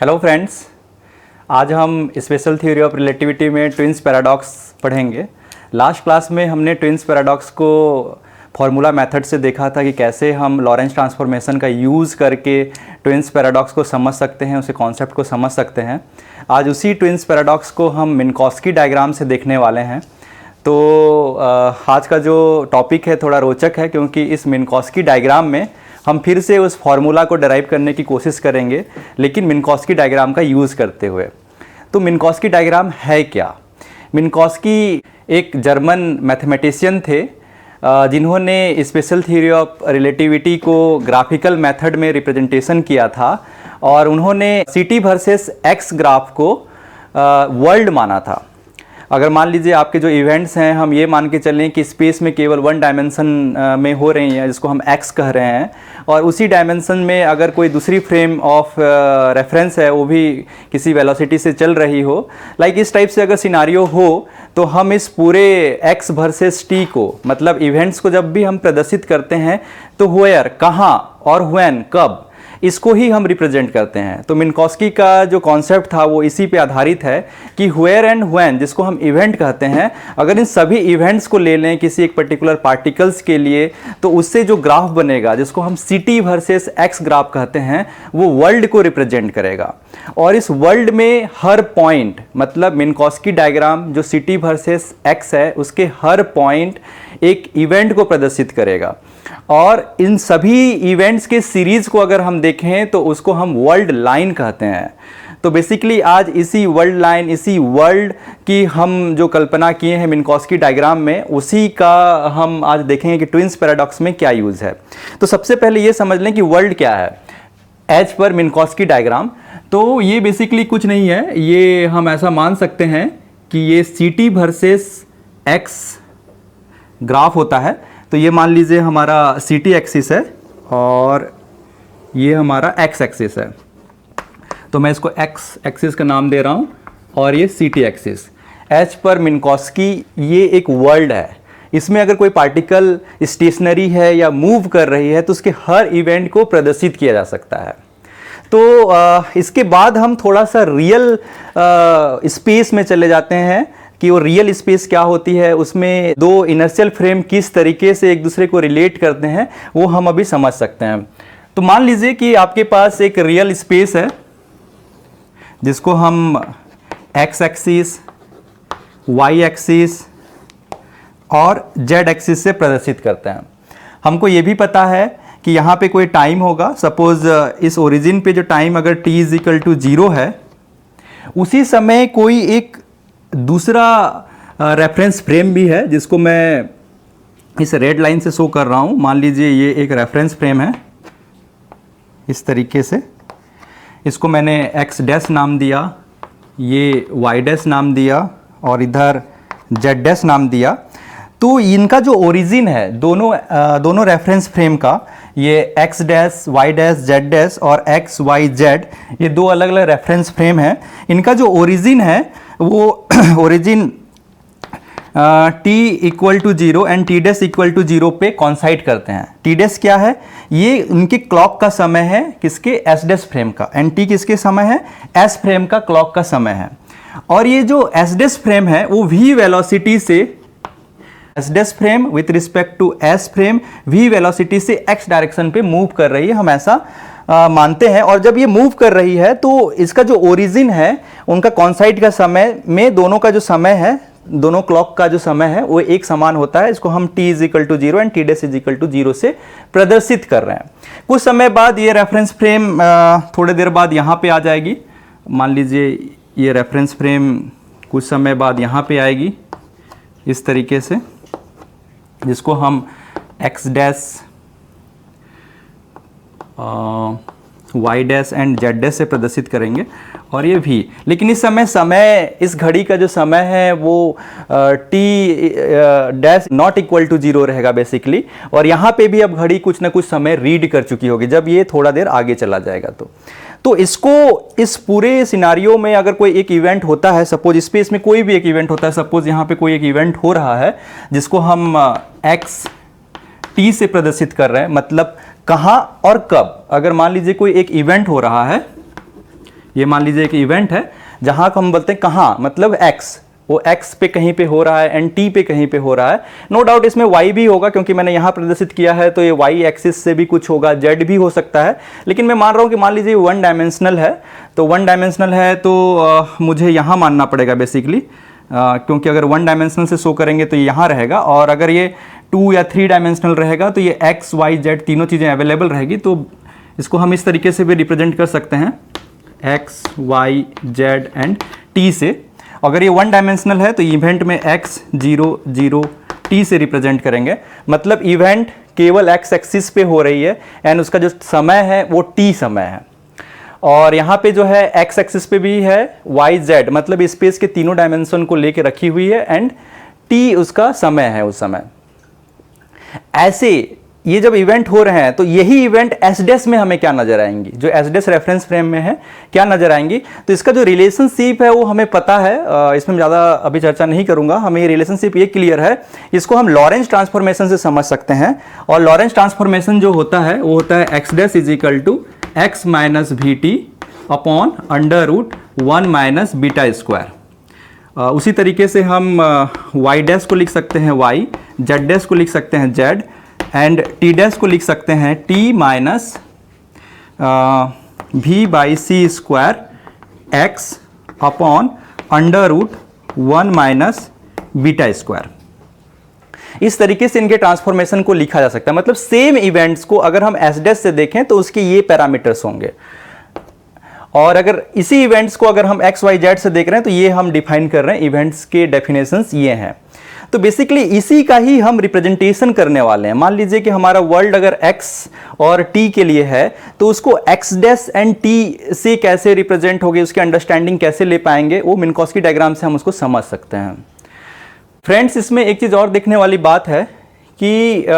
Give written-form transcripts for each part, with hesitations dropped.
Hello friends, आज हम special theory of relativity में ट्विन्स पैराडॉक्स पढ़ेंगे। लास्ट क्लास में हमने ट्विन्स पैराडॉक्स को फॉर्मूला मेथड से देखा था कि कैसे हम लॉरेंस ट्रांसफॉर्मेशन का यूज़ करके ट्विन्स पैराडॉक्स को समझ सकते हैं, उसे कॉन्सेप्ट को समझ सकते हैं। आज उसी ट्विन्स पैराडॉक्स को हम मिन्कोस्की डायग्राम से देखने वाले हैं। तो आज का जो टॉपिक है थोड़ा रोचक है, क्योंकि इस मिन्कोस्की डायग्राम में हम फिर से उस फार्मूला को डिराइव करने की कोशिश करेंगे, लेकिन मिन्कोस्की डायग्राम का यूज़ करते हुए। तो मिन्कोस्की डायग्राम है क्या? मिन्कोस्की एक जर्मन मैथमेटिशियन थे जिन्होंने स्पेशल थ्योरी ऑफ रिलेटिविटी को ग्राफिकल मेथड में रिप्रेजेंटेशन किया था, और उन्होंने सिटी वर्सेस एक्स ग्राफ को वर्ल्ड माना था। अगर मान लीजिए आपके जो इवेंट्स हैं, हम ये मान के चलें कि स्पेस में केवल वन डायमेंशन में हो रही हैं, जिसको हम एक्स कह रहे हैं, और उसी डायमेंशन में अगर कोई दूसरी फ्रेम ऑफ रेफरेंस है वो भी किसी वेलोसिटी से चल रही हो, लाइक इस टाइप से अगर सिनारियो हो, तो हम इस पूरे एक्स वर्सेस टी को, मतलब इवेंट्स को जब भी हम प्रदर्शित करते हैं तो वेयर, कहाँ, और व्हेन, कब, इसको ही हम रिप्रेजेंट करते हैं। तो मिन्कोस्की का जो कॉन्सेप्ट था वो इसी पे आधारित है कि वेयर एंड व्हेन, जिसको हम इवेंट कहते हैं, अगर इन सभी इवेंट्स को ले लें किसी एक पर्टिकुलर पार्टिकल्स के लिए, तो उससे जो ग्राफ बनेगा, जिसको हम सिटी वर्सेस एक्स ग्राफ कहते हैं, वो वर्ल्ड को रिप्रेजेंट करेगा। और इस वर्ल्ड में हर पॉइंट, मतलब मिन्कोस्की डायग्राम जो सिटी वर्सेस एक्स है, उसके हर पॉइंट एक इवेंट को प्रदर्शित करेगा। और इन सभी इवेंट्स के सीरीज को अगर हम देखें तो उसको हम वर्ल्ड लाइन कहते हैं। तो बेसिकली आज इसी वर्ल्ड लाइन, इसी वर्ल्ड की हम जो कल्पना किए हैं मिन्कोस्की डायग्राम में, उसी का हम आज देखेंगे कि ट्विन्स पैराडॉक्स में क्या यूज़ है। तो सबसे पहले ये समझ लें कि वर्ल्ड क्या है एज पर मिन्कोस्की डायग्राम। तो ये बेसिकली कुछ नहीं है, ये हम ऐसा मान सकते हैं कि ये सिटी वर्सेस एक्स ग्राफ होता है। तो ये मान लीजिए हमारा सिटी एक्सिस है और ये हमारा एक्स एक्सिस है। तो मैं इसको एक्स एक्सिस का नाम दे रहा हूँ और ये सिटी एक्सिस। एज पर मिन्कोस्की ये एक वर्ल्ड है। इसमें अगर कोई पार्टिकल स्टेशनरी है या मूव कर रही है तो उसके हर इवेंट को प्रदर्शित किया जा सकता है। तो इसके बाद हम थोड़ा सा रियल स्पेस में चले जाते हैं कि वो रियल स्पेस क्या होती है, उसमें दो इनर्शियल फ्रेम किस तरीके से एक दूसरे को रिलेट करते हैं, वो हम अभी समझ सकते हैं। तो मान लीजिए कि आपके पास एक रियल स्पेस है जिसको हम एक्स एक्सिस, वाई एक्सिस और जेड एक्सिस से प्रदर्शित करते हैं। हमको ये भी पता है कि यहाँ पे कोई टाइम होगा। सपोज इस ओरिजिन पे जो टाइम अगर t इज इक्वल टू 0 है, उसी समय कोई एक दूसरा रेफरेंस फ्रेम भी है, जिसको मैं इस रेड लाइन से शो कर रहा हूँ। मान लीजिए ये एक रेफरेंस फ्रेम है इस तरीके से। इसको मैंने एक्स डैश नाम दिया, ये वाई डैश नाम दिया और इधर जेड डैश नाम दिया। तो इनका जो ओरिजिन है दोनों रेफरेंस फ्रेम का, ये x dash, y dash, z dash और एक्स वाई जेड, ये दो अलग अलग रेफरेंस फ्रेम हैं। इनका जो ओरिजिन है वो origin t equal to 0 and t dash equal to 0 पे कॉन्साइड करते हैं। t डैश क्या है? ये उनके क्लॉक का समय है, किसके? s डैश फ्रेम का। एंड t किसके समय है? s फ्रेम का क्लॉक का समय है। और ये जो s डैश फ्रेम है वो v वेलोसिटी से, s dash frame with respect to s frame v velocity से x डायरेक्शन पे मूव कर रही है, हम ऐसा मानते हैं। और जब ये मूव कर रही है तो इसका जो ओरिजिन है, उनका कॉन्साइड का समय में दोनों का जो समय है, दोनों क्लॉक का जो समय है वो एक समान होता है। इसको हम t is equal to 0 and t dash is equal to 0 से प्रदर्शित कर रहे हैं। कुछ समय बाद ये रेफरेंस फ्रेम थोड़ी देर बाद यहाँ पे आ जाएगी। मान लीजिए ये रेफरेंस फ्रेम कुछ समय बाद यहाँ पे आएगी इस तरीके से, जिसको हम x dash, y dash and z dash से प्रदर्शित करेंगे, और ये भी। लेकिन इस समय इस घड़ी का जो समय है वो t dash not equal to 0 रहेगा बेसिकली। और यहाँ पे भी अब घड़ी कुछ ना कुछ समय रीड कर चुकी होगी जब ये थोड़ा देर आगे चला जाएगा। तो इसको, इस पूरे सिनारियो में अगर कोई एक इवेंट होता है, सपोज स्पेस में कोई भी एक इवेंट होता है, सपोज यहाँ पे कोई एक इवेंट हो रहा है जिसको हम एक्स टी से प्रदर्शित कर रहे हैं, मतलब कहाँ और कब। अगर मान लीजिए कोई एक इवेंट हो रहा है ये मान लीजिए एक इवेंट है जहां को हम बोलते हैं कहाँ, मतलब x, वो x पे कहीं पे हो रहा है एंड t पे कहीं पे हो रहा है। नो डाउट इसमें y भी होगा क्योंकि मैंने यहाँ प्रदर्शित किया है, तो ये y एक्सिस से भी कुछ होगा, z भी हो सकता है, लेकिन मैं मान रहा हूँ कि मान लीजिए वन डायमेंशनल है, तो वन डायमेंशनल है तो मुझे यहाँ मानना पड़ेगा बेसिकली, क्योंकि अगर वन डायमेंशनल से शो करेंगे तो ये यहाँ रहेगा, और अगर ये 2 या 3 डायमेंशनल रहेगा तो ये x y z तीनों चीज़ें अवेलेबल रहेगी। तो इसको हम इस तरीके से भी रिप्रेजेंट कर सकते हैं x y z and t से। अगर ये वन डायमेंशनल है तो इवेंट में x 0 0 t से रिप्रेजेंट करेंगे, मतलब इवेंट केवल x एक्सिस पे हो रही है एंड उसका जो समय है वो t समय है, और यहाँ पे जो है x एक्सिस पे भी है y z, मतलब स्पेस के तीनों डायमेंशन को लेके रखी हुई है एंड t उसका समय है उस समय। ऐसे ये जब इवेंट हो रहे हैं तो यही इवेंट एस डैश में हमें क्या नजर आएंगी, जो एस डैश रेफरेंस फ्रेम में है क्या नजर आएंगी। तो इसका जो रिलेशनशिप है वो हमें पता है, इसमें ज़्यादा अभी चर्चा नहीं करूंगा, हमें ये रिलेशनशिप ये क्लियर है, इसको हम लॉरेंज ट्रांसफॉर्मेशन से समझ सकते हैं। और लॉरेंज ट्रांसफॉर्मेशन जो होता है वो होता है x dash is equal to x minus v t upon under root 1 minus beta square. उसी तरीके से हम वाई डैश को लिख सकते हैं y, जेड डैश को लिख सकते हैं z एंड टी डैश को लिख सकते हैं t minus v by c square x upon under root 1 minus beta square. इस तरीके से इनके ट्रांसफॉर्मेशन को लिखा जा सकता है, मतलब सेम इवेंट्स को अगर हम एस डैश से देखें तो उसके ये पैरामीटर्स होंगे, और अगर इसी इवेंट्स को अगर हम एक्स वाई जेड से देख रहे हैं तो ये हम डिफाइन कर रहे हैं, इवेंट्स के डेफिनेशंस ये हैं। तो बेसिकली इसी का ही हम रिप्रेजेंटेशन करने वाले हैं। मान लीजिए कि हमारा वर्ल्ड अगर x और t के लिए है तो उसको x डैश एंड t से कैसे रिप्रेजेंट होगी, उसकी अंडरस्टैंडिंग कैसे ले पाएंगे, वो मिन्कोस्की डायग्राम से हम उसको समझ सकते हैं। फ्रेंड्स, इसमें एक चीज़ और देखने वाली बात है कि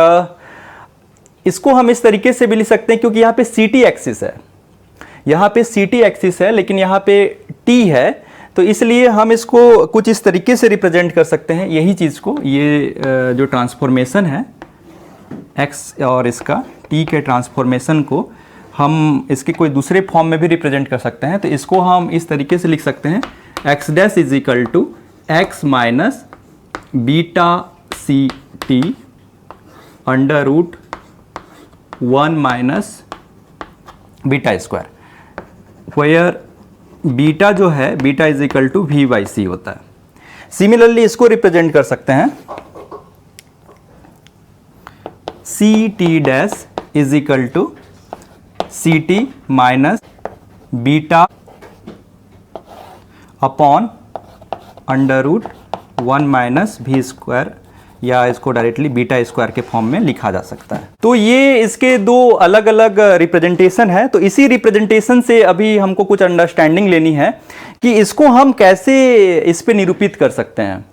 इसको हम इस तरीके से भी लिख सकते हैं, क्योंकि यहाँ पे सी टी एक्सिस है, यहाँ पे सी टी एक्सिस है लेकिन यहाँ पे t है, तो इसलिए हम इसको कुछ इस तरीके से रिप्रेजेंट कर सकते हैं यही चीज़ को। ये जो ट्रांसफॉर्मेशन है x और इसका t के ट्रांसफॉर्मेशन को हम इसके कोई दूसरे फॉर्म में भी रिप्रेजेंट कर सकते हैं। तो इसको हम इस तरीके से लिख सकते हैं x dash is equal to x minus beta c t under root 1 minus beta square, where beta जो है beta is equal to v by c होता है। सिमिलरली इसको रिप्रेजेंट कर सकते हैं c t dash is equal to c t minus beta upon under root 1 minus v square, या इसको डायरेक्टली बीटा स्क्वायर के फॉर्म में लिखा जा सकता है। तो ये इसके दो अलग अलग रिप्रेजेंटेशन है। तो इसी रिप्रेजेंटेशन से अभी हमको कुछ अंडरस्टैंडिंग लेनी है कि इसको हम कैसे इस पे निरूपित कर सकते हैं।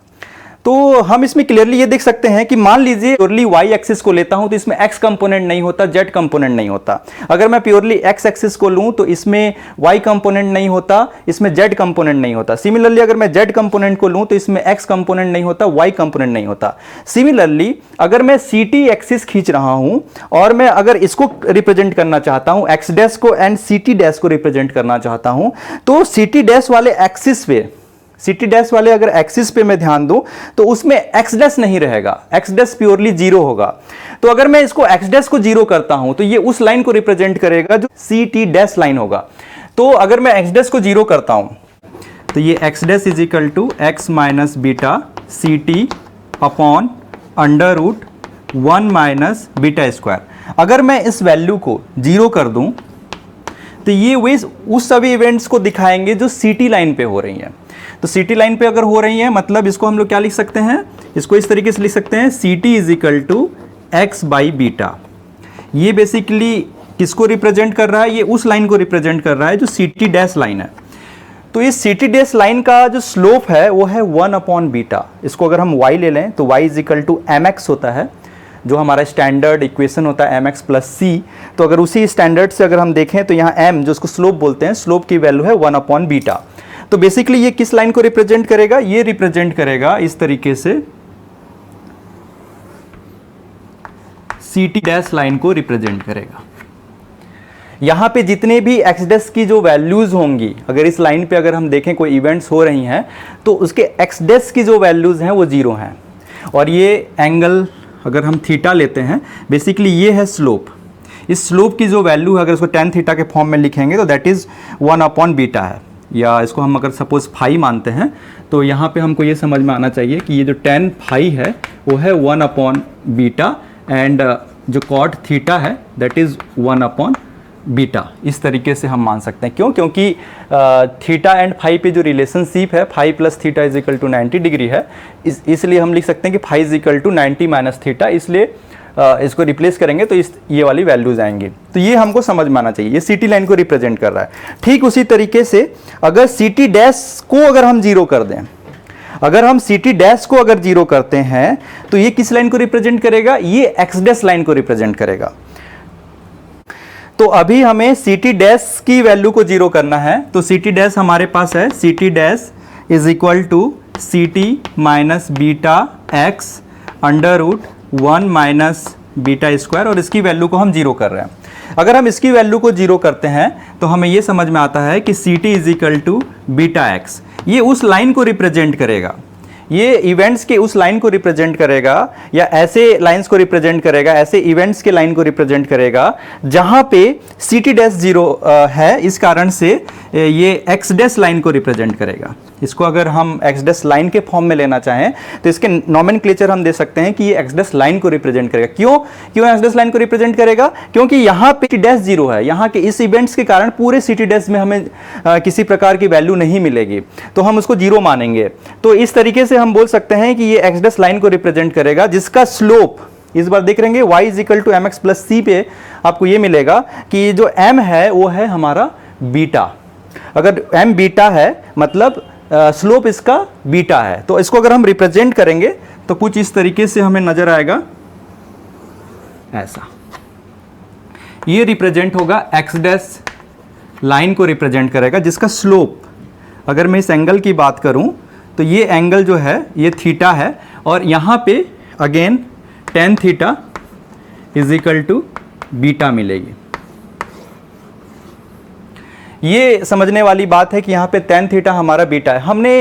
तो हम इसमें क्लियरली ये देख सकते हैं कि मान लीजिए प्योरली y एक्सिस को लेता हूं तो इसमें x कंपोनेंट नहीं होता, z कंपोनेंट नहीं होता। अगर मैं प्योरली x एक्सिस को लूं तो इसमें y कंपोनेंट नहीं होता, इसमें z कंपोनेंट नहीं होता। सिमिलरली अगर मैं z कंपोनेंट को लूं तो इसमें x कंपोनेंट नहीं होता, y कंपोनेंट नहीं होता। सिमिलरली अगर मैं सी टी एक्सिस खींच रहा हूं और मैं अगर इसको रिप्रेजेंट करना चाहता हूं, x डैश को एंड सी टी डैश को रिप्रेजेंट करना चाहता हूं, तो सी टी डैश वाले एक्सिस पे, सी टी डैश वाले अगर एक्सिस पे मैं ध्यान दूं तो उसमें एक्स डैश नहीं रहेगा, एक्स डैश प्योरली जीरो होगा। तो अगर मैं इसको एक्स डैश को जीरो करता हूं तो ये उस लाइन को रिप्रेजेंट करेगा जो सी टी डैश लाइन होगा। तो अगर मैं एक्स डैश को जीरो करता हूं तो ये x dash is equal to x minus beta c t upon under root 1 minus beta square. अगर मैं इस वैल्यू को जीरो कर दूं तो ये वेज उस सभी इवेंट्स को दिखाएंगे जो सी टी लाइन पे हो रही हैं। तो सी टी लाइन पे अगर हो रही है मतलब इसको हम लोग क्या लिख सकते हैं, इसको इस तरीके से लिख सकते हैं c t is equal to x by beta. ये बेसिकली किसको रिप्रेजेंट कर रहा है, ये उस लाइन को रिप्रेजेंट कर रहा है जो सी टी डैश लाइन है। तो इस सी टी डैश लाइन का जो स्लोप है वो है 1 अपॉन बीटा। इसको अगर हम y ले लें तो y is equal to m x होता है, जो हमारा स्टैंडर्ड इक्वेशन होता है mx प्लस सी। तो अगर उसी स्टैंडर्ड से अगर हम देखें तो यहाँ m जो उसको स्लोप बोलते हैं, स्लोप की वैल्यू है 1 अपॉन बीटा। तो बेसिकली ये किस लाइन को रिप्रेजेंट करेगा, ये रिप्रेजेंट करेगा इस तरीके से सी टी डैश लाइन को रिप्रेजेंट करेगा। यहाँ पे जितने भी एक्स डैश की जो वैल्यूज़ होंगी, अगर इस लाइन पे अगर हम देखें कोई इवेंट्स हो रही हैं तो उसके एक्स डैश की जो वैल्यूज़ हैं वो 0 हैं। और ये एंगल अगर हम थीटा लेते हैं, बेसिकली ये है स्लोप। इस स्लोप की जो वैल्यू है अगर उसको tan थीटा के फॉर्म में लिखेंगे तो दैट इज़ 1/β है, या इसको हम अगर सपोज फाई मानते हैं तो यहाँ पे हमको ये समझ में आना चाहिए कि ये जो tan फाई है वो है 1/β एंड जो cot थीटा है दैट इज़ 1/β। इस तरीके से हम मान सकते हैं। क्यों? क्योंकि थीटा एंड फाई पे जो रिलेशनशिप है phi plus theta is equal to 90 degree है, इसलिए हम लिख सकते हैं कि phi is equal to 90 minus theta, इसलिए इसको रिप्लेस करेंगे तो ये वाली वैल्यूज आएंगी। तो ये हमको समझ में आना चाहिए, ये सी टी लाइन को रिप्रेजेंट कर रहा है। ठीक उसी तरीके से अगर सी टी डैश को अगर हम जीरो कर दें, अगर हम सी टी डैश को अगर जीरो करते हैं तो ये किस लाइन को रिप्रेजेंट करेगा? ये एक्स डैश लाइन को रिप्रेजेंट करेगा। तो अभी हमें सी टी डैश की वैल्यू को जीरो करना है, तो सी टी डैश हमारे पास है c t dash is equal to c t minus beta x under root 1 minus beta square, और इसकी वैल्यू को हम जीरो कर रहे हैं। अगर हम इसकी वैल्यू को जीरो करते हैं तो हमें यह समझ में आता है कि c t is equal to beta x, ये उस लाइन को रिप्रेजेंट करेगा, ये इवेंट्स के उस लाइन को रिप्रेजेंट करेगा, या ऐसे लाइंस को रिप्रेजेंट करेगा, ऐसे इवेंट्स के लाइन को रिप्रेजेंट करेगा जहां पे सी टी डैश जीरो है। इस कारण से ये एक्स डैश लाइन को रिप्रेजेंट करेगा। इसको अगर हम एक्स डैश लाइन के फॉर्म में लेना चाहें तो इसके नॉमेनक्लेचर हम दे सकते हैं कि ये एक्स डैश लाइन को रिप्रेजेंट करेगा। क्यों एक्स डैश लाइन को रिप्रेजेंट करेगा? क्योंकि यहाँ पे डैश जीरो है, यहाँ के इस इवेंट्स के कारण पूरे सी टी डैश में हमें किसी प्रकार की वैल्यू नहीं मिलेगी, तो हम उसको जीरो मानेंगे। तो इस तरीके से हम बोल सकते हैं कि ये एक्स डैश लाइन को रिप्रेजेंट करेगा, जिसका स्लोप इस बार देख रहेंगे y is equal to m x plus c पे आपको ये मिलेगा कि जो m है वो है हमारा बीटा। अगर m बीटा है मतलब स्लोप इसका बीटा है, तो इसको अगर हम रिप्रेजेंट करेंगे तो कुछ इस तरीके से हमें नजर आएगा, ऐसा। ये रिप्रेजेंट होगा एक्स डैश लाइन को रिप्रेजेंट करेगा, जिसका स्लोप, अगर मैं इस एंगल की बात करूं तो ये एंगल जो है ये थीटा है, और यहाँ पे again tan theta is equal to beta मिलेगी। ये समझने वाली बात है कि यहाँ पे tan थीटा हमारा बीटा है। हमने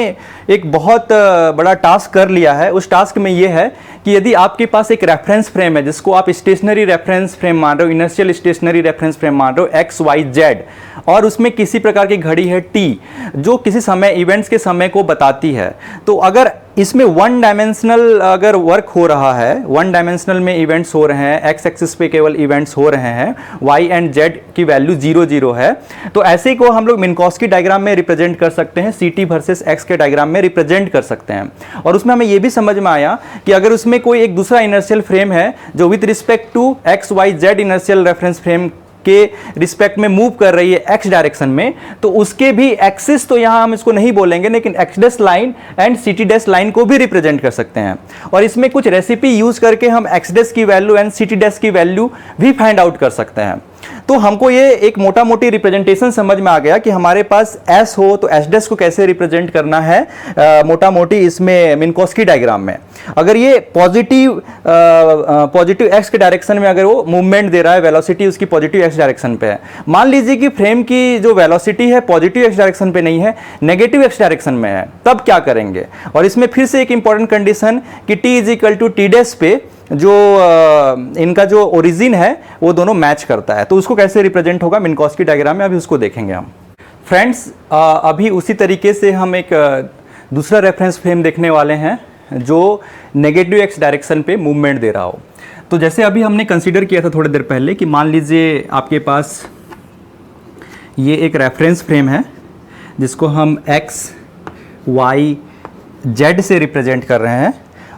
एक बहुत बड़ा टास्क कर लिया है। उस टास्क में ये है कि यदि आपके पास एक रेफरेंस फ्रेम है जिसको आप स्टेशनरी रेफरेंस फ्रेम मान रहे हो, इनर्शियल स्टेशनरी रेफरेंस फ्रेम मान रहे हो एक्स वाई जेड, और उसमें किसी प्रकार की घड़ी है टी जो किसी समय इवेंट्स के समय को बताती है, तो अगर इसमें वन डायमेंशनल अगर वर्क हो रहा है, वन डायमेंशनल में इवेंट्स हो रहे हैं, एक्स एक्सिस पे केवल इवेंट्स हो रहे हैं, वाई एंड जेड की वैल्यू 0 0 है, तो ऐसे को हम लोग मिन्कोस्की डायग्राम में रिप्रेजेंट कर सकते हैं, सी टी वर्सेस एक्स के डायग्राम में रिप्रेजेंट कर सकते हैं। और उसमें हमें यह भी समझ में आया कि अगर उसमें कोई एक दूसरा इनर्शियल फ्रेम है जो with respect to x y z inertial reference frame के रिस्पेक्ट में मूव कर रही है एक्स डायरेक्शन में, तो उसके भी एक्सिस, तो यहां हम इसको नहीं बोलेंगे, लेकिन x dash line and c t dash line को भी रिप्रेजेंट कर सकते हैं। और इसमें कुछ रेसिपी यूज करके हम एक्स डैश की value and c t dash की वैल्यू भी फाइंड आउट कर सकते हैं। तो हमको ये एक मोटा मोटी रिप्रेजेंटेशन समझ में आ गया कि हमारे पास S हो तो S डैश को कैसे रिप्रेजेंट करना है मोटा मोटी इसमें मिन्कोस्की डायग्राम में। अगर ये पॉजिटिव एक्स के डायरेक्शन में अगर वो मूवमेंट दे रहा है, वेलोसिटी उसकी पॉजिटिव एक्स डायरेक्शन पे है, मान लीजिए कि फ्रेम की जो वेलोसिटी है पॉजिटिव एक्स डायरेक्शन पे नहीं है, नेगेटिव एक्स डायरेक्शन में है, तब क्या करेंगे? और इसमें फिर से एक इंपॉर्टेंट कंडीशन कि t is equal to t dash पे जो इनका जो ओरिजिन है वो दोनों मैच करता है, तो उसको कैसे रिप्रेजेंट होगा मिन्कोस्की डायग्राम में, अभी उसको देखेंगे हम। फ्रेंड्स, अभी उसी तरीके से हम एक दूसरा रेफरेंस फ्रेम देखने वाले हैं जो नेगेटिव एक्स डायरेक्शन पे मूवमेंट दे रहा हो। तो जैसे अभी हमने कंसीडर किया था थोड़ी देर पहले कि मान लीजिए आपके पास ये एक रेफरेंस फ्रेम है जिसको हम एक्स वाई जेड से रिप्रेजेंट कर रहे हैं,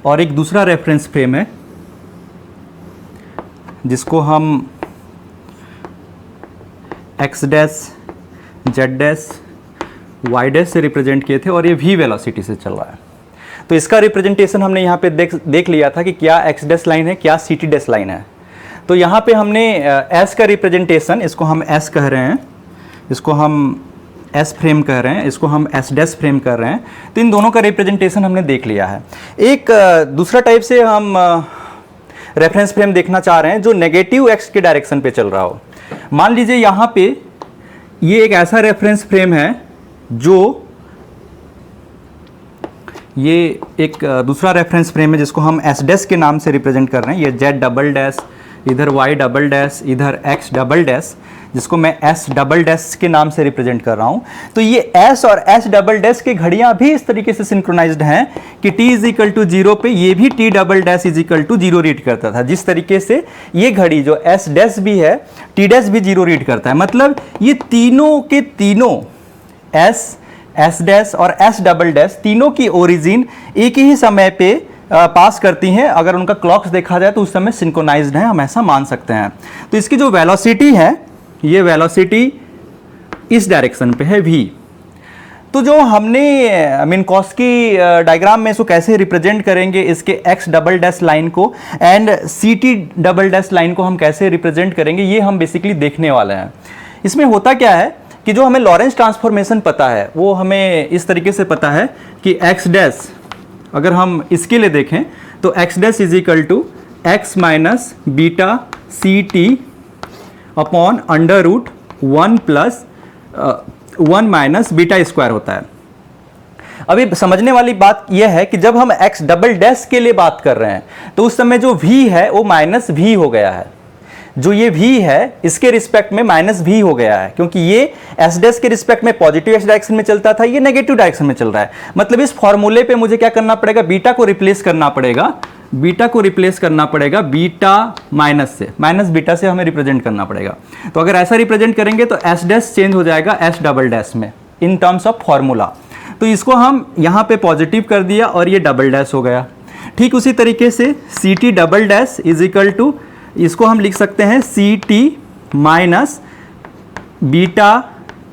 और एक दूसरा रेफरेंस फ्रेम है जिसको हम x dash z dash y dash से रिप्रेजेंट किए थे, और ये v वेलोसिटी से चल रहा है। तो इसका रिप्रेजेंटेशन हमने यहाँ पे देख लिया था कि क्या एक्स डैश लाइन है, क्या सी टी डैश लाइन है। तो यहाँ पे हमने s का रिप्रेजेंटेशन, इसको हम s कह रहे हैं, इसको हम S फ्रेम कह रहे हैं, इसको हम S डैश फ्रेम कर रहे हैं, तो इन दोनों का रिप्रेजेंटेशन हमने देख लिया है। एक दूसरा टाइप से हम रेफरेंस फ्रेम देखना चाह रहे हैं जो नेगेटिव एक्स के डायरेक्शन पे चल रहा हो। मान लीजिए यहाँ पे ये एक ऐसा रेफरेंस फ्रेम है जो ये एक दूसरा रेफरेंस फ्रेम है जिसको हम एस डैश के नाम से रिप्रेजेंट कर रहे हैं। ये जेड डबल डैश, इधर वाई डबल डैश, इधर एक्स डबल डैश, जिसको मैं एस डबल डैश के नाम से रिप्रेजेंट कर रहा हूं। तो ये एस और एस डबल डैश की घड़ियां भी इस तरीके से सिंक्रोनाइज्ड हैं कि t इज इक्वल टू 0 पे ये भी t double dash is equal to 0 read करता था। जिस तरीके से ये घड़ी जो एस डैश भी है, t डैश भी 0 रीड करता है। मतलब ये तीनों के तीनों एस डैश और एस डबल डैश तीनों की ओरिजिन एक ही समय पे पास करती हैं। अगर उनका क्लॉक्स देखा जाए तो उस समय सिंक्रोनाइज्ड है, हम ऐसा मान सकते हैं। तो इसकी जो वेलोसिटी है, ये वेलोसिटी इस डायरेक्शन पे है v। तो जो हमने मिन्कोस्की डायग्राम में इसको कैसे रिप्रेजेंट करेंगे, इसके x डबल डैश लाइन को and ct double dash line को हम कैसे रिप्रेजेंट करेंगे, ये हम बेसिकली देखने वाले हैं। इसमें होता क्या है कि जो हमें लॉरेंस ट्रांसफॉर्मेशन पता है वो हमें इस तरीके से पता है कि x डैश, अगर हम इसके लिए देखें तो x dash is equal to x minus beta c t upon under root 1 plus 1 minus beta square होता है। अभी समझने वाली बात यह है कि जब हम x डबल डैश के लिए बात कर रहे हैं तो उस समय जो v है वो माइनस v हो गया है। जो ये v है इसके रिस्पेक्ट में माइनस v हो गया है, क्योंकि ये s डैश के रिस्पेक्ट में पॉजिटिव x डायरेक्शन में चलता था, ये नेगेटिव डायरेक्शन में चल रहा है। मतलब इस फॉर्मूले पे मुझे क्या करना पड़ेगा, बीटा को रिप्लेस करना पड़ेगा। बीटा को रिप्लेस करना पड़ेगा बीटा माइनस से, माइनस बीटा से हमें रिप्रेजेंट करना पड़ेगा। तो अगर ऐसा रिप्रेजेंट करेंगे तो s डैश चेंज हो जाएगा s डबल डैश में इन टर्म्स ऑफ फॉर्मूला। तो इसको हम यहाँ पे पॉजिटिव कर दिया और ये डबल डैश हो गया। ठीक उसी तरीके से c t double dash is equal to, इसको हम लिख सकते हैं c t minus beta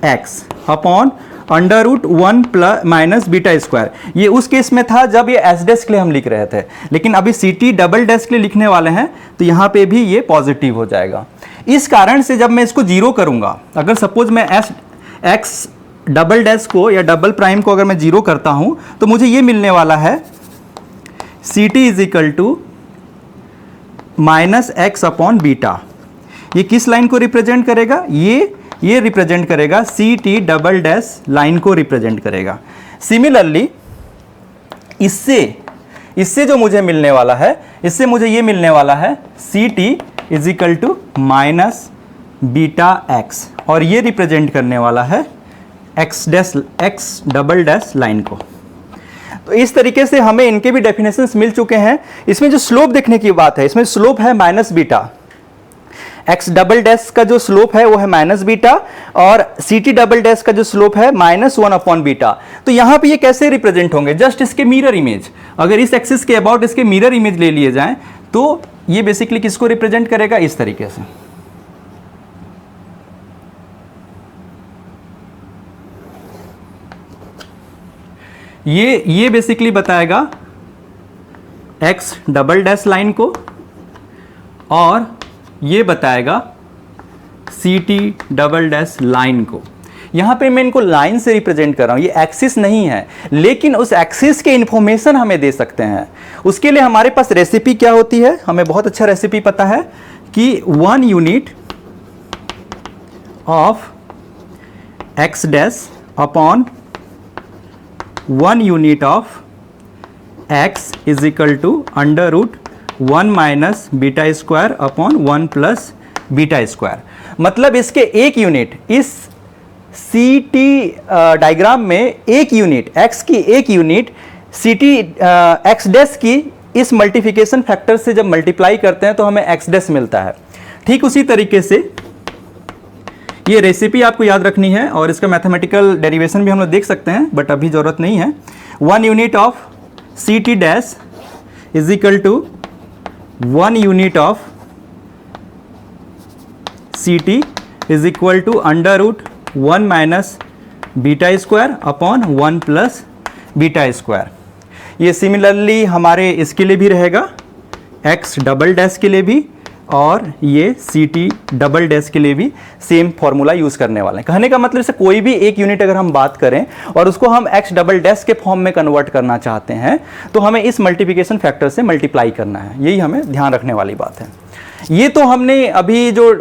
x upon under root 1 plus minus beta square. ये उस केस में था जब ये एस डैश के लिए हम लिख रहे थे, लेकिन अभी सी टी डबल डैश के लिए लिखने वाले हैं तो यहाँ पे भी ये पॉजिटिव हो जाएगा। इस कारण से जब मैं इसको जीरो करूँगा, अगर सपोज मैं एक्स डबल डैश को या डबल प्राइम को अगर मैं जीरो करता हूँ तो मुझे ये मिलने वाला है c t is equal to minus x upon beta. ये किस लाइन को रिप्रेजेंट करेगा, ये रिप्रेजेंट करेगा c t double dash line को रिप्रेजेंट करेगा। सिमिलरली इससे जो मुझे मिलने वाला है, इससे मुझे ये मिलने वाला है c t is equal to minus beta x, और ये रिप्रेजेंट करने वाला है एक्स डबल डैश लाइन को। तो इस तरीके से हमें इनके भी डेफिनेशंस मिल चुके हैं। इसमें जो स्लोप देखने की बात है, इसमें स्लोप है minus beta. X double dash का जो स्लोप है वो है माइनस बीटा, और सी टी डबल डैश का जो स्लोप है -1 अपॉन बीटा। तो यहाँ पे ये कैसे रिप्रेजेंट होंगे, जस्ट इसके मिरर इमेज, अगर इस एक्सिस के अबाउट इसके मिरर इमेज ले लिए जाएं तो ये बेसिकली किसको रिप्रेजेंट करेगा, इस तरीके से। ये बेसिकली बताएगा एक्स डबल डैश लाइन को, और ये बताएगा c t double dash line को। यहाँ पे मैं इनको लाइन से रिप्रेजेंट कर रहा हूँ, ये एक्सिस नहीं है, लेकिन उस एक्सिस के इंफॉर्मेशन हमें दे सकते हैं। उसके लिए हमारे पास रेसिपी क्या होती है, हमें बहुत अच्छा रेसिपी पता है कि 1 unit of x dash upon 1 unit of x is equal to under root 1 minus beta square upon 1 plus beta square. मतलब इसके एक यूनिट, इस सी टी डायग्राम में एक यूनिट, एक्स की एक unit c t x dash की इस मल्टीप्लिकेशन फैक्टर से जब मल्टीप्लाई करते हैं तो हमें एक्स डैश मिलता है। ठीक उसी तरीके से ये रेसिपी आपको याद रखनी है, और इसका मैथमेटिकल डेरिवेशन भी हम लोग देख सकते हैं, बट अभी ज़रूरत नहीं है। 1 unit of c t dash is equal to 1 unit of c t is equal to under root 1 minus beta square upon 1 plus beta square. ये सिमिलरली हमारे इसके लिए भी रहेगा, एक्स डबल डैश के लिए भी, और ये सी टी डबल डैश के लिए भी सेम फॉर्मूला यूज़ करने वाले हैं। कहने का मतलब से कोई भी एक यूनिट अगर हम बात करें और उसको हम एक्स डबल डैश के फॉर्म में कन्वर्ट करना चाहते हैं तो हमें इस मल्टीप्लिकेशन फैक्टर से मल्टीप्लाई करना है, यही हमें ध्यान रखने वाली बात है। ये तो हमने अभी जो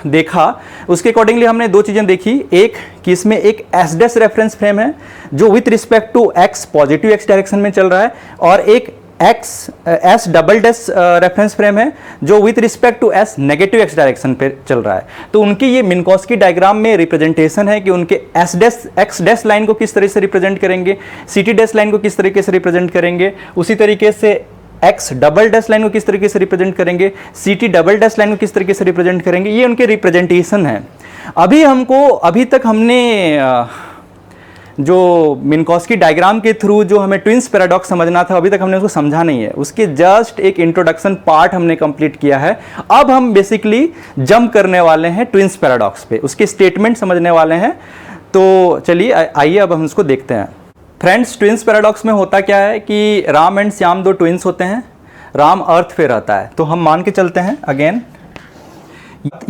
देखा उसके अकॉर्डिंगली हमने दो चीज़ें देखी, एक कि इसमें एक एस डैश रेफरेंस फ्रेम है जो with respect to x positive x direction में चल रहा है, और एक s double dash reference frame है जो with respect to s negative x direction पे चल रहा है। तो उनकी ये मिन्कोस्की डायग्राम में रिप्रेजेंटेशन है कि उनके S dash x dash line को किस तरह से रिप्रेजेंट करेंगे, सी टी डैश लाइन को किस तरीके से रिप्रेजेंट करेंगे, उसी तरीके से एक्स डबल डैश लाइन को किस तरीके से रिप्रेजेंट करेंगे, c t double dash line को किस तरीके से रिप्रेजेंट करेंगे, ये उनके रिप्रेजेंटेशन है। अभी तक हमने जो मिन्कोस्की डायग्राम के थ्रू जो हमें ट्विंस पैराडॉक्स समझना था अभी तक हमने उसको समझा नहीं है, उसके जस्ट एक इंट्रोडक्शन पार्ट हमने कंप्लीट किया है। अब हम बेसिकली जंप करने वाले हैं ट्विंस पैराडॉक्स पे, उसके स्टेटमेंट समझने वाले हैं। तो चलिए आइए अब हम उसको देखते हैं। फ्रेंड्स, ट्विंस पैराडॉक्स में होता क्या है कि राम एंड श्याम दो ट्विंस होते हैं, राम अर्थ पे रहता है। तो हम मान के चलते हैं अगेन,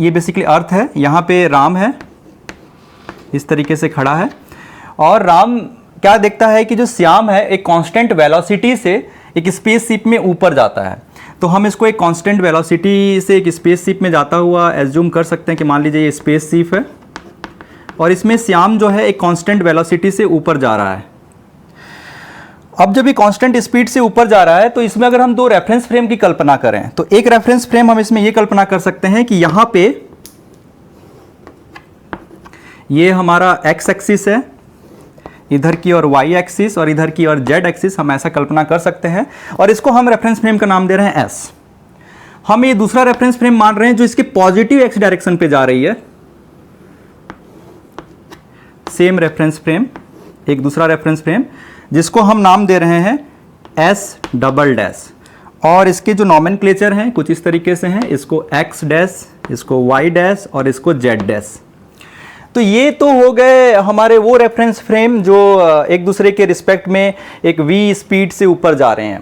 ये बेसिकली अर्थ है, यहाँ पे राम है इस तरीके से खड़ा है, और राम क्या देखता है कि जो श्याम है एक कांस्टेंट वेलोसिटी से एक स्पेसशिप में ऊपर जाता है। तो हम इसको एक कांस्टेंट वेलोसिटी से एक स्पेसशिप में जाता हुआ एज्यूम कर सकते हैं कि मान लीजिए ये स्पेसशिप है और इसमें श्याम जो है एक कांस्टेंट वेलोसिटी से ऊपर जा रहा है। अब जब ये कांस्टेंट स्पीड से ऊपर जा रहा है तो इसमें अगर हम दो रेफरेंस फ्रेम की कल्पना करें तो एक रेफरेंस फ्रेम हम इसमें ये कल्पना कर सकते हैं कि यहां पे ये हमारा एक्स एक्सिस है, इधर की और वाई एक्सिस और इधर की और जेड एक्सिस, हम ऐसा कल्पना कर सकते हैं, और इसको हम रेफरेंस फ्रेम का नाम दे रहे हैं एस। हम ये दूसरा रेफरेंस फ्रेम मान रहे हैं जो इसके पॉजिटिव एक्स डायरेक्शन पे जा रही है, सेम रेफरेंस फ्रेम, एक दूसरा रेफरेंस फ्रेम जिसको हम नाम दे रहे हैं एस डबल डैश, और इसके जो नॉमेनक्लेचर हैं कुछ इस तरीके से हैं, इसको एक्स डैश, इसको वाई डैश और इसको जेड डैश। तो ये तो हो गए हमारे वो रेफरेंस फ्रेम जो एक दूसरे के रिस्पेक्ट में एक वी स्पीड से ऊपर जा रहे हैं।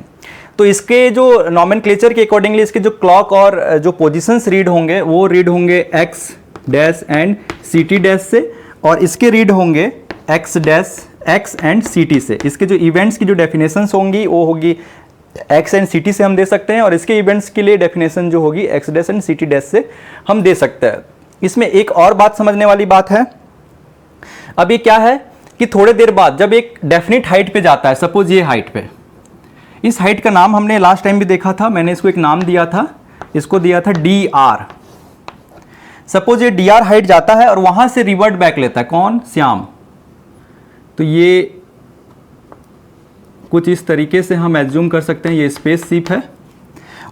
तो इसके जो नॉमेनक्लेचर के अकॉर्डिंगली इसके जो क्लॉक और जो पोजीशंस रीड होंगे वो रीड होंगे x dash and c t dash से, और इसके रीड होंगे x dash x and c t से। इसके जो इवेंट्स की जो डेफिनेशंस होंगी वो होगी एक्स एंड सी टी से हम दे सकते हैं, और इसके इवेंट्स के लिए डेफिनेशन जो होगी x dash and c t dash से हम दे सकते हैं। इसमें एक और बात समझने वाली बात है, अब ये क्या है कि थोड़े देर बाद जब एक डेफिनेट हाइट पे जाता है, सपोज ये हाइट पे, इस हाइट का नाम हमने लास्ट टाइम भी देखा था, मैंने इसको एक नाम दिया था, इसको दिया था डी आर। सपोज ये डी आर हाइट जाता है और वहां से रिवर्ट बैक लेता है, कौन? श्याम। तो ये कुछ इस तरीके से हम एज्यूम कर सकते हैं ये स्पेसशिप है,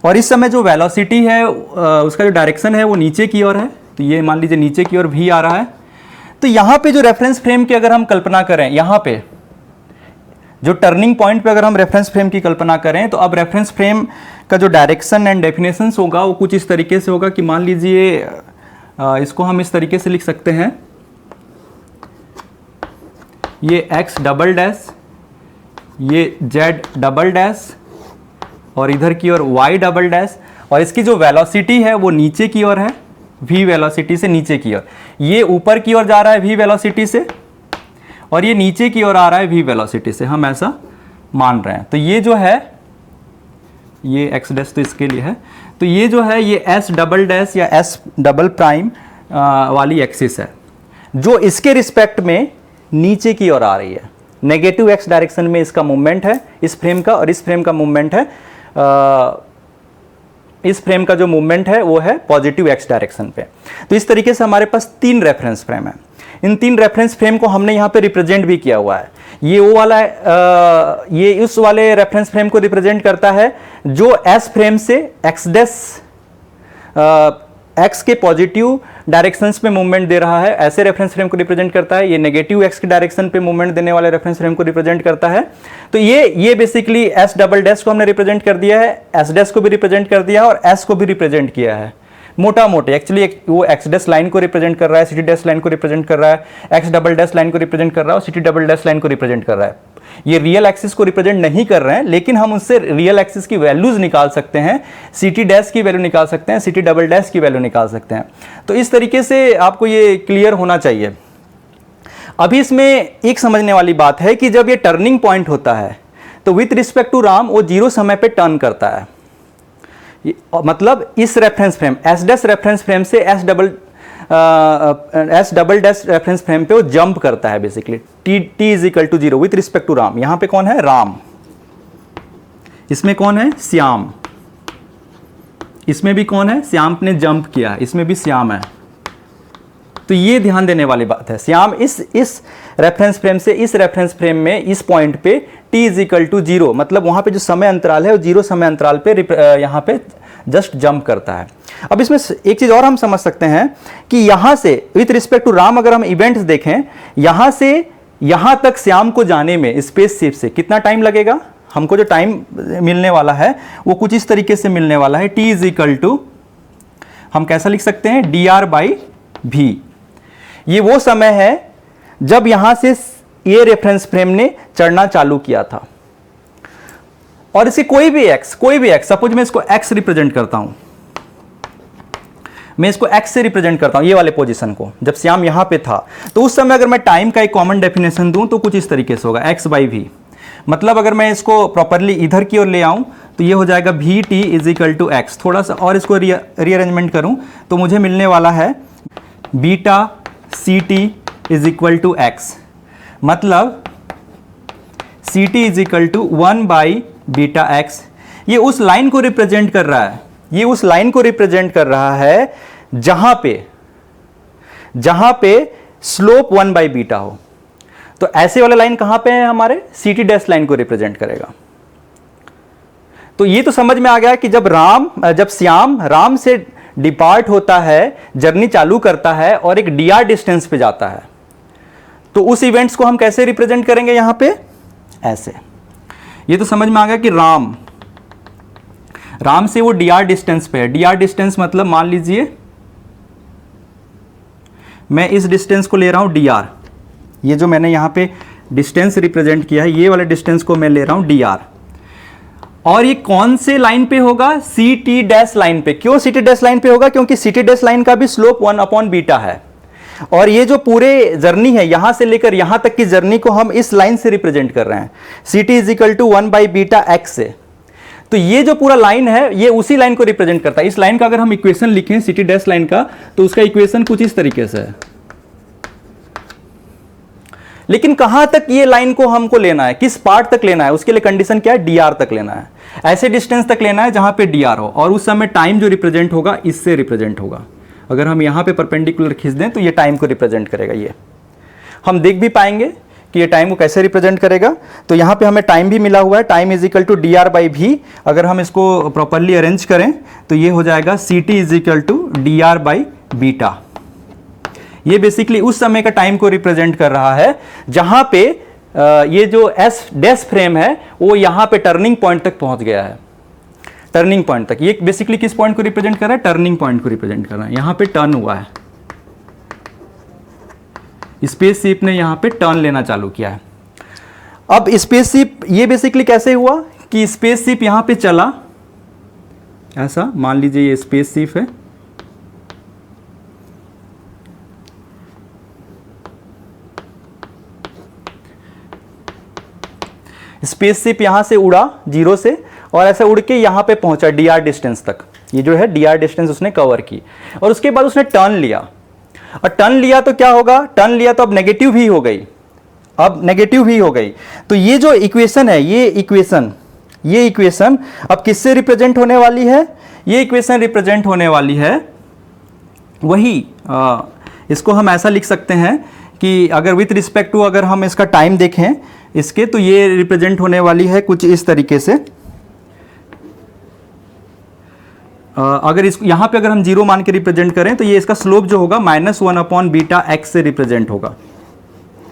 और इस समय जो वेलोसिटी है उसका जो डायरेक्शन है वो नीचे की ओर है, तो ये मान लीजिए नीचे की ओर भी आ रहा है। तो यहाँ पे जो रेफरेंस फ्रेम की अगर हम कल्पना करें, यहाँ पे जो टर्निंग पॉइंट पे अगर हम रेफरेंस फ्रेम की कल्पना करें तो अब रेफरेंस फ्रेम का जो डायरेक्शन एंड डेफिनेशन होगा वो कुछ इस तरीके से होगा कि मान लीजिए इसको हम इस तरीके से लिख सकते हैं, ये एक्स डबल डैश, ये जेड डबल डैश और इधर की ओर वाई डबल डैश, और इसकी जो वेलोसिटी है वो नीचे की ओर है, v वेलोसिटी से नीचे की ओर। ये ऊपर की ओर जा रहा है v वेलोसिटी से, और ये नीचे की ओर आ रहा है v वेलोसिटी से, हम ऐसा मान रहे हैं। तो ये जो है ये x डैश तो इसके लिए है, तो ये जो है ये s डबल डैश या s डबल प्राइम वाली एक्सिस है जो इसके रिस्पेक्ट में नीचे की ओर आ रही है। नेगेटिव x डायरेक्शन में इसका मूवमेंट है इस फ्रेम का, और इस फ्रेम का मूवमेंट है इस फ्रेम का जो मूवमेंट है वो है पॉजिटिव x डायरेक्शन पे। तो इस तरीके से हमारे पास तीन रेफरेंस फ्रेम है। इन तीन रेफरेंस फ्रेम को हमने यहाँ पे रिप्रेजेंट भी किया हुआ है। ये वो वाला ये उस वाले रेफरेंस फ्रेम को रिप्रेजेंट करता है जो s फ्रेम से x डैश x के पॉजिटिव डायरेक्शंस पे मूवमेंट दे रहा है, ऐसे रेफरेंस फ्रेम को रिप्रेजेंट करता है। ये नेगेटिव x के डायरेक्शन पे मूवमेंट देने वाले रेफरेंस फ्रेम को रिप्रेजेंट करता है। तो ये बेसिकली s डबल डैश को हमने रिप्रेजेंट कर दिया है, s डैश को भी रिप्रेजेंट कर दिया है और s को भी रिप्रेजेंट किया है मोटा मोटे। एक्चुअली वो x डैश लाइन को रिप्रेजेंट कर रहा है, ct डैश लाइन को रिप्रेजेंट कर रहा है, x डबल डैश लाइन को रिप्रेजेंट कर रहा है और ct डबल डैश लाइन को रिप्रेजेंट कर रहा है। ये रियल एक्सिस को रिप्रेजेंट नहीं कर रहे हैं, लेकिन हम उससे रियल एक्सिस की वैल्यूज निकाल सकते हैं, सी टी डैश की वैल्यू निकाल सकते हैं, सी टी डबल डैश की वैल्यू निकाल सकते हैं। तो इस तरीके से आपको ये क्लियर होना चाहिए। अभी इसमें एक समझने वाली बात है कि जब ये टर्निंग पॉइंट होता है तो विथ रिस्पेक्ट टू राम वो 0 समय पे टर्न करता है, मतलब इस reference frame S dash reference frame से S double dash reference frame पे वो जंप करता है basically. T is equal to 0 with respect to Ram. यहां पे कौन है? राम। इसमें कौन है? श्याम। इसमें भी कौन है? श्याम ने जंप किया, इसमें भी श्याम है। तो ये ध्यान देने वाली बात है, श्याम इस रेफरेंस फ्रेम से इस रेफरेंस फ्रेम में इस पॉइंट पे t इज इक्वल टू 0, मतलब वहां पे जो समय अंतराल है वो 0 समय अंतराल पे यहां पे जस्ट जंप करता है। अब इसमें एक चीज और हम समझ सकते हैं कि यहां से विथ रिस्पेक्ट टू राम अगर हम इवेंट्स देखें, यहां से यहां तक श्याम को जाने में स्पेसशिप से कितना टाइम लगेगा? हमको जो टाइम मिलने वाला है वो कुछ इस तरीके से मिलने वाला है, t इज इक्वल टू, हम कैसा लिख सकते हैं? dr/v। ये वो समय है जब यहां से ये रेफरेंस फ्रेम ने चढ़ना चालू किया था, और इसे कोई भी x सपोज मैं इसको x रिप्रेजेंट करता हूं, मैं इसको x से रिप्रेजेंट करता हूं ये वाले पोजीशन को, जब श्याम यहां पे था, तो उस समय अगर मैं टाइम का एक कॉमन डेफिनेशन दूं तो कुछ इस तरीके से होगा, x/v। मतलब अगर मैं इसको प्रॉपरली इधर की ओर ले आऊं तो ये हो जाएगा vt is equal to x। थोड़ा सा और इसको रीअरेंजमेंट करूं तो मुझे मिलने वाला है beta ct is equal to x, मतलब ct is equal to 1/βx। ये उस लाइन को रिप्रेजेंट कर रहा है, ये उस लाइन को रिप्रेजेंट कर रहा है जहां पे स्लोप 1/β हो। तो ऐसे वाले लाइन कहां पे है? हमारे ct डैश लाइन को रिप्रेजेंट करेगा। तो ये तो समझ में आ गया कि जब श्याम राम से डिपार्ट होता है, जर्नी चालू करता है और एक dr डिस्टेंस पे जाता है, तो उस इवेंट्स को हम कैसे रिप्रेजेंट करेंगे? यहां पे ऐसे। ये तो समझ में आ गया कि राम से वो dr डिस्टेंस पे है। dr डिस्टेंस मतलब मान लीजिए मैं इस डिस्टेंस को ले रहा हूं dr, ये जो मैंने यहां पे डिस्टेंस रिप्रेजेंट किया है, ये वाले डिस्टेंस को मैं ले रहा हूं dr, और ये कौन से लाइन पे होगा? ct डैश लाइन पे। क्यों ct डैश लाइन पे होगा? क्योंकि ct डैश लाइन का भी स्लोप 1/β है, और ये जो पूरे जर्नी है यहां से लेकर यहां तक की जर्नी को हम इस लाइन से रिप्रेजेंट कर रहे हैं, ct is equal to 1/βx से। तो ये जो पूरा लाइन है ये उसी लाइन को रिप्रेजेंट करता है। इस लाइन का अगर हम इक्वेशन लिखें ct डैश लाइन का, तो उसका इक्वेशन कुछ इस तरीके से है। लेकिन कहां तक ये लाइन को हमको लेना है, किस पार्ट तक लेना है, उसके लिए कंडीशन क्या है? dr तक लेना है, ऐसे डिस्टेंस तक लेना है जहां पे dr हो, और उस समय टाइम जो रिप्रेजेंट होगा इससे रिप्रेजेंट होगा। अगर हम यहां पे परपेंडिकुलर खींच दें तो ये टाइम को रिप्रेजेंट करेगा। ये हम देख भी पाएंगे कि ये टाइम को कैसे रिप्रेजेंट करेगा। तो यहां पे हमें टाइम भी मिला हुआ है, time is equal to dr/v। अगर हम इसको प्रॉपरली अरेंज करें तो ये हो जाएगा ct is equal to dr/β। ये बेसिकली उस समय का टाइम को रिप्रेजेंट कर रहा है जहां पे ये जो एस डैश फ्रेम है वो यहां पे टर्निंग पॉइंट तक पहुंच गया है। टर्निंग पॉइंट तक ये बेसिकली किस पॉइंट को रिप्रेजेंट कर रहा है? टर्निंग पॉइंट को रिप्रेजेंट कर रहा है। यहां पे टर्न हुआ है, स्पेसशिप ने यहां पे टर्न लेना चालू किया है। अब स्पेसशिप ये बेसिकली कैसे हुआ कि स्पेसशिप यहां पे चला, ऐसा मान लीजिए ये स्पेसशिप है, स्पेसशिप यहां से उड़ा 0 से और ऐसे उड़ के यहां पे पहुंचा dr डिस्टेंस तक। ये जो है dr डिस्टेंस उसने कवर की, और उसके बाद उसने टर्न लिया, और टर्न लिया तो क्या होगा? टर्न लिया तो अब नेगेटिव भी हो गई, तो ये जो इक्वेशन है, ये इक्वेशन अब किससे रिप्रेजेंट होने वाली है? ये इक्वेशन रिप्रेजेंट होने वाली है वही, इसको हम ऐसा लिख सकते हैं कि अगर विथ रिस्पेक्ट टू अगर हम इसका टाइम देखें इसके, तो ये रिप्रेजेंट होने वाली है कुछ इस तरीके से। अगर इसको यहाँ पे अगर हम 0 मान के रिप्रेजेंट करें तो ये इसका स्लोप जो होगा -1/βx से रिप्रेजेंट होगा,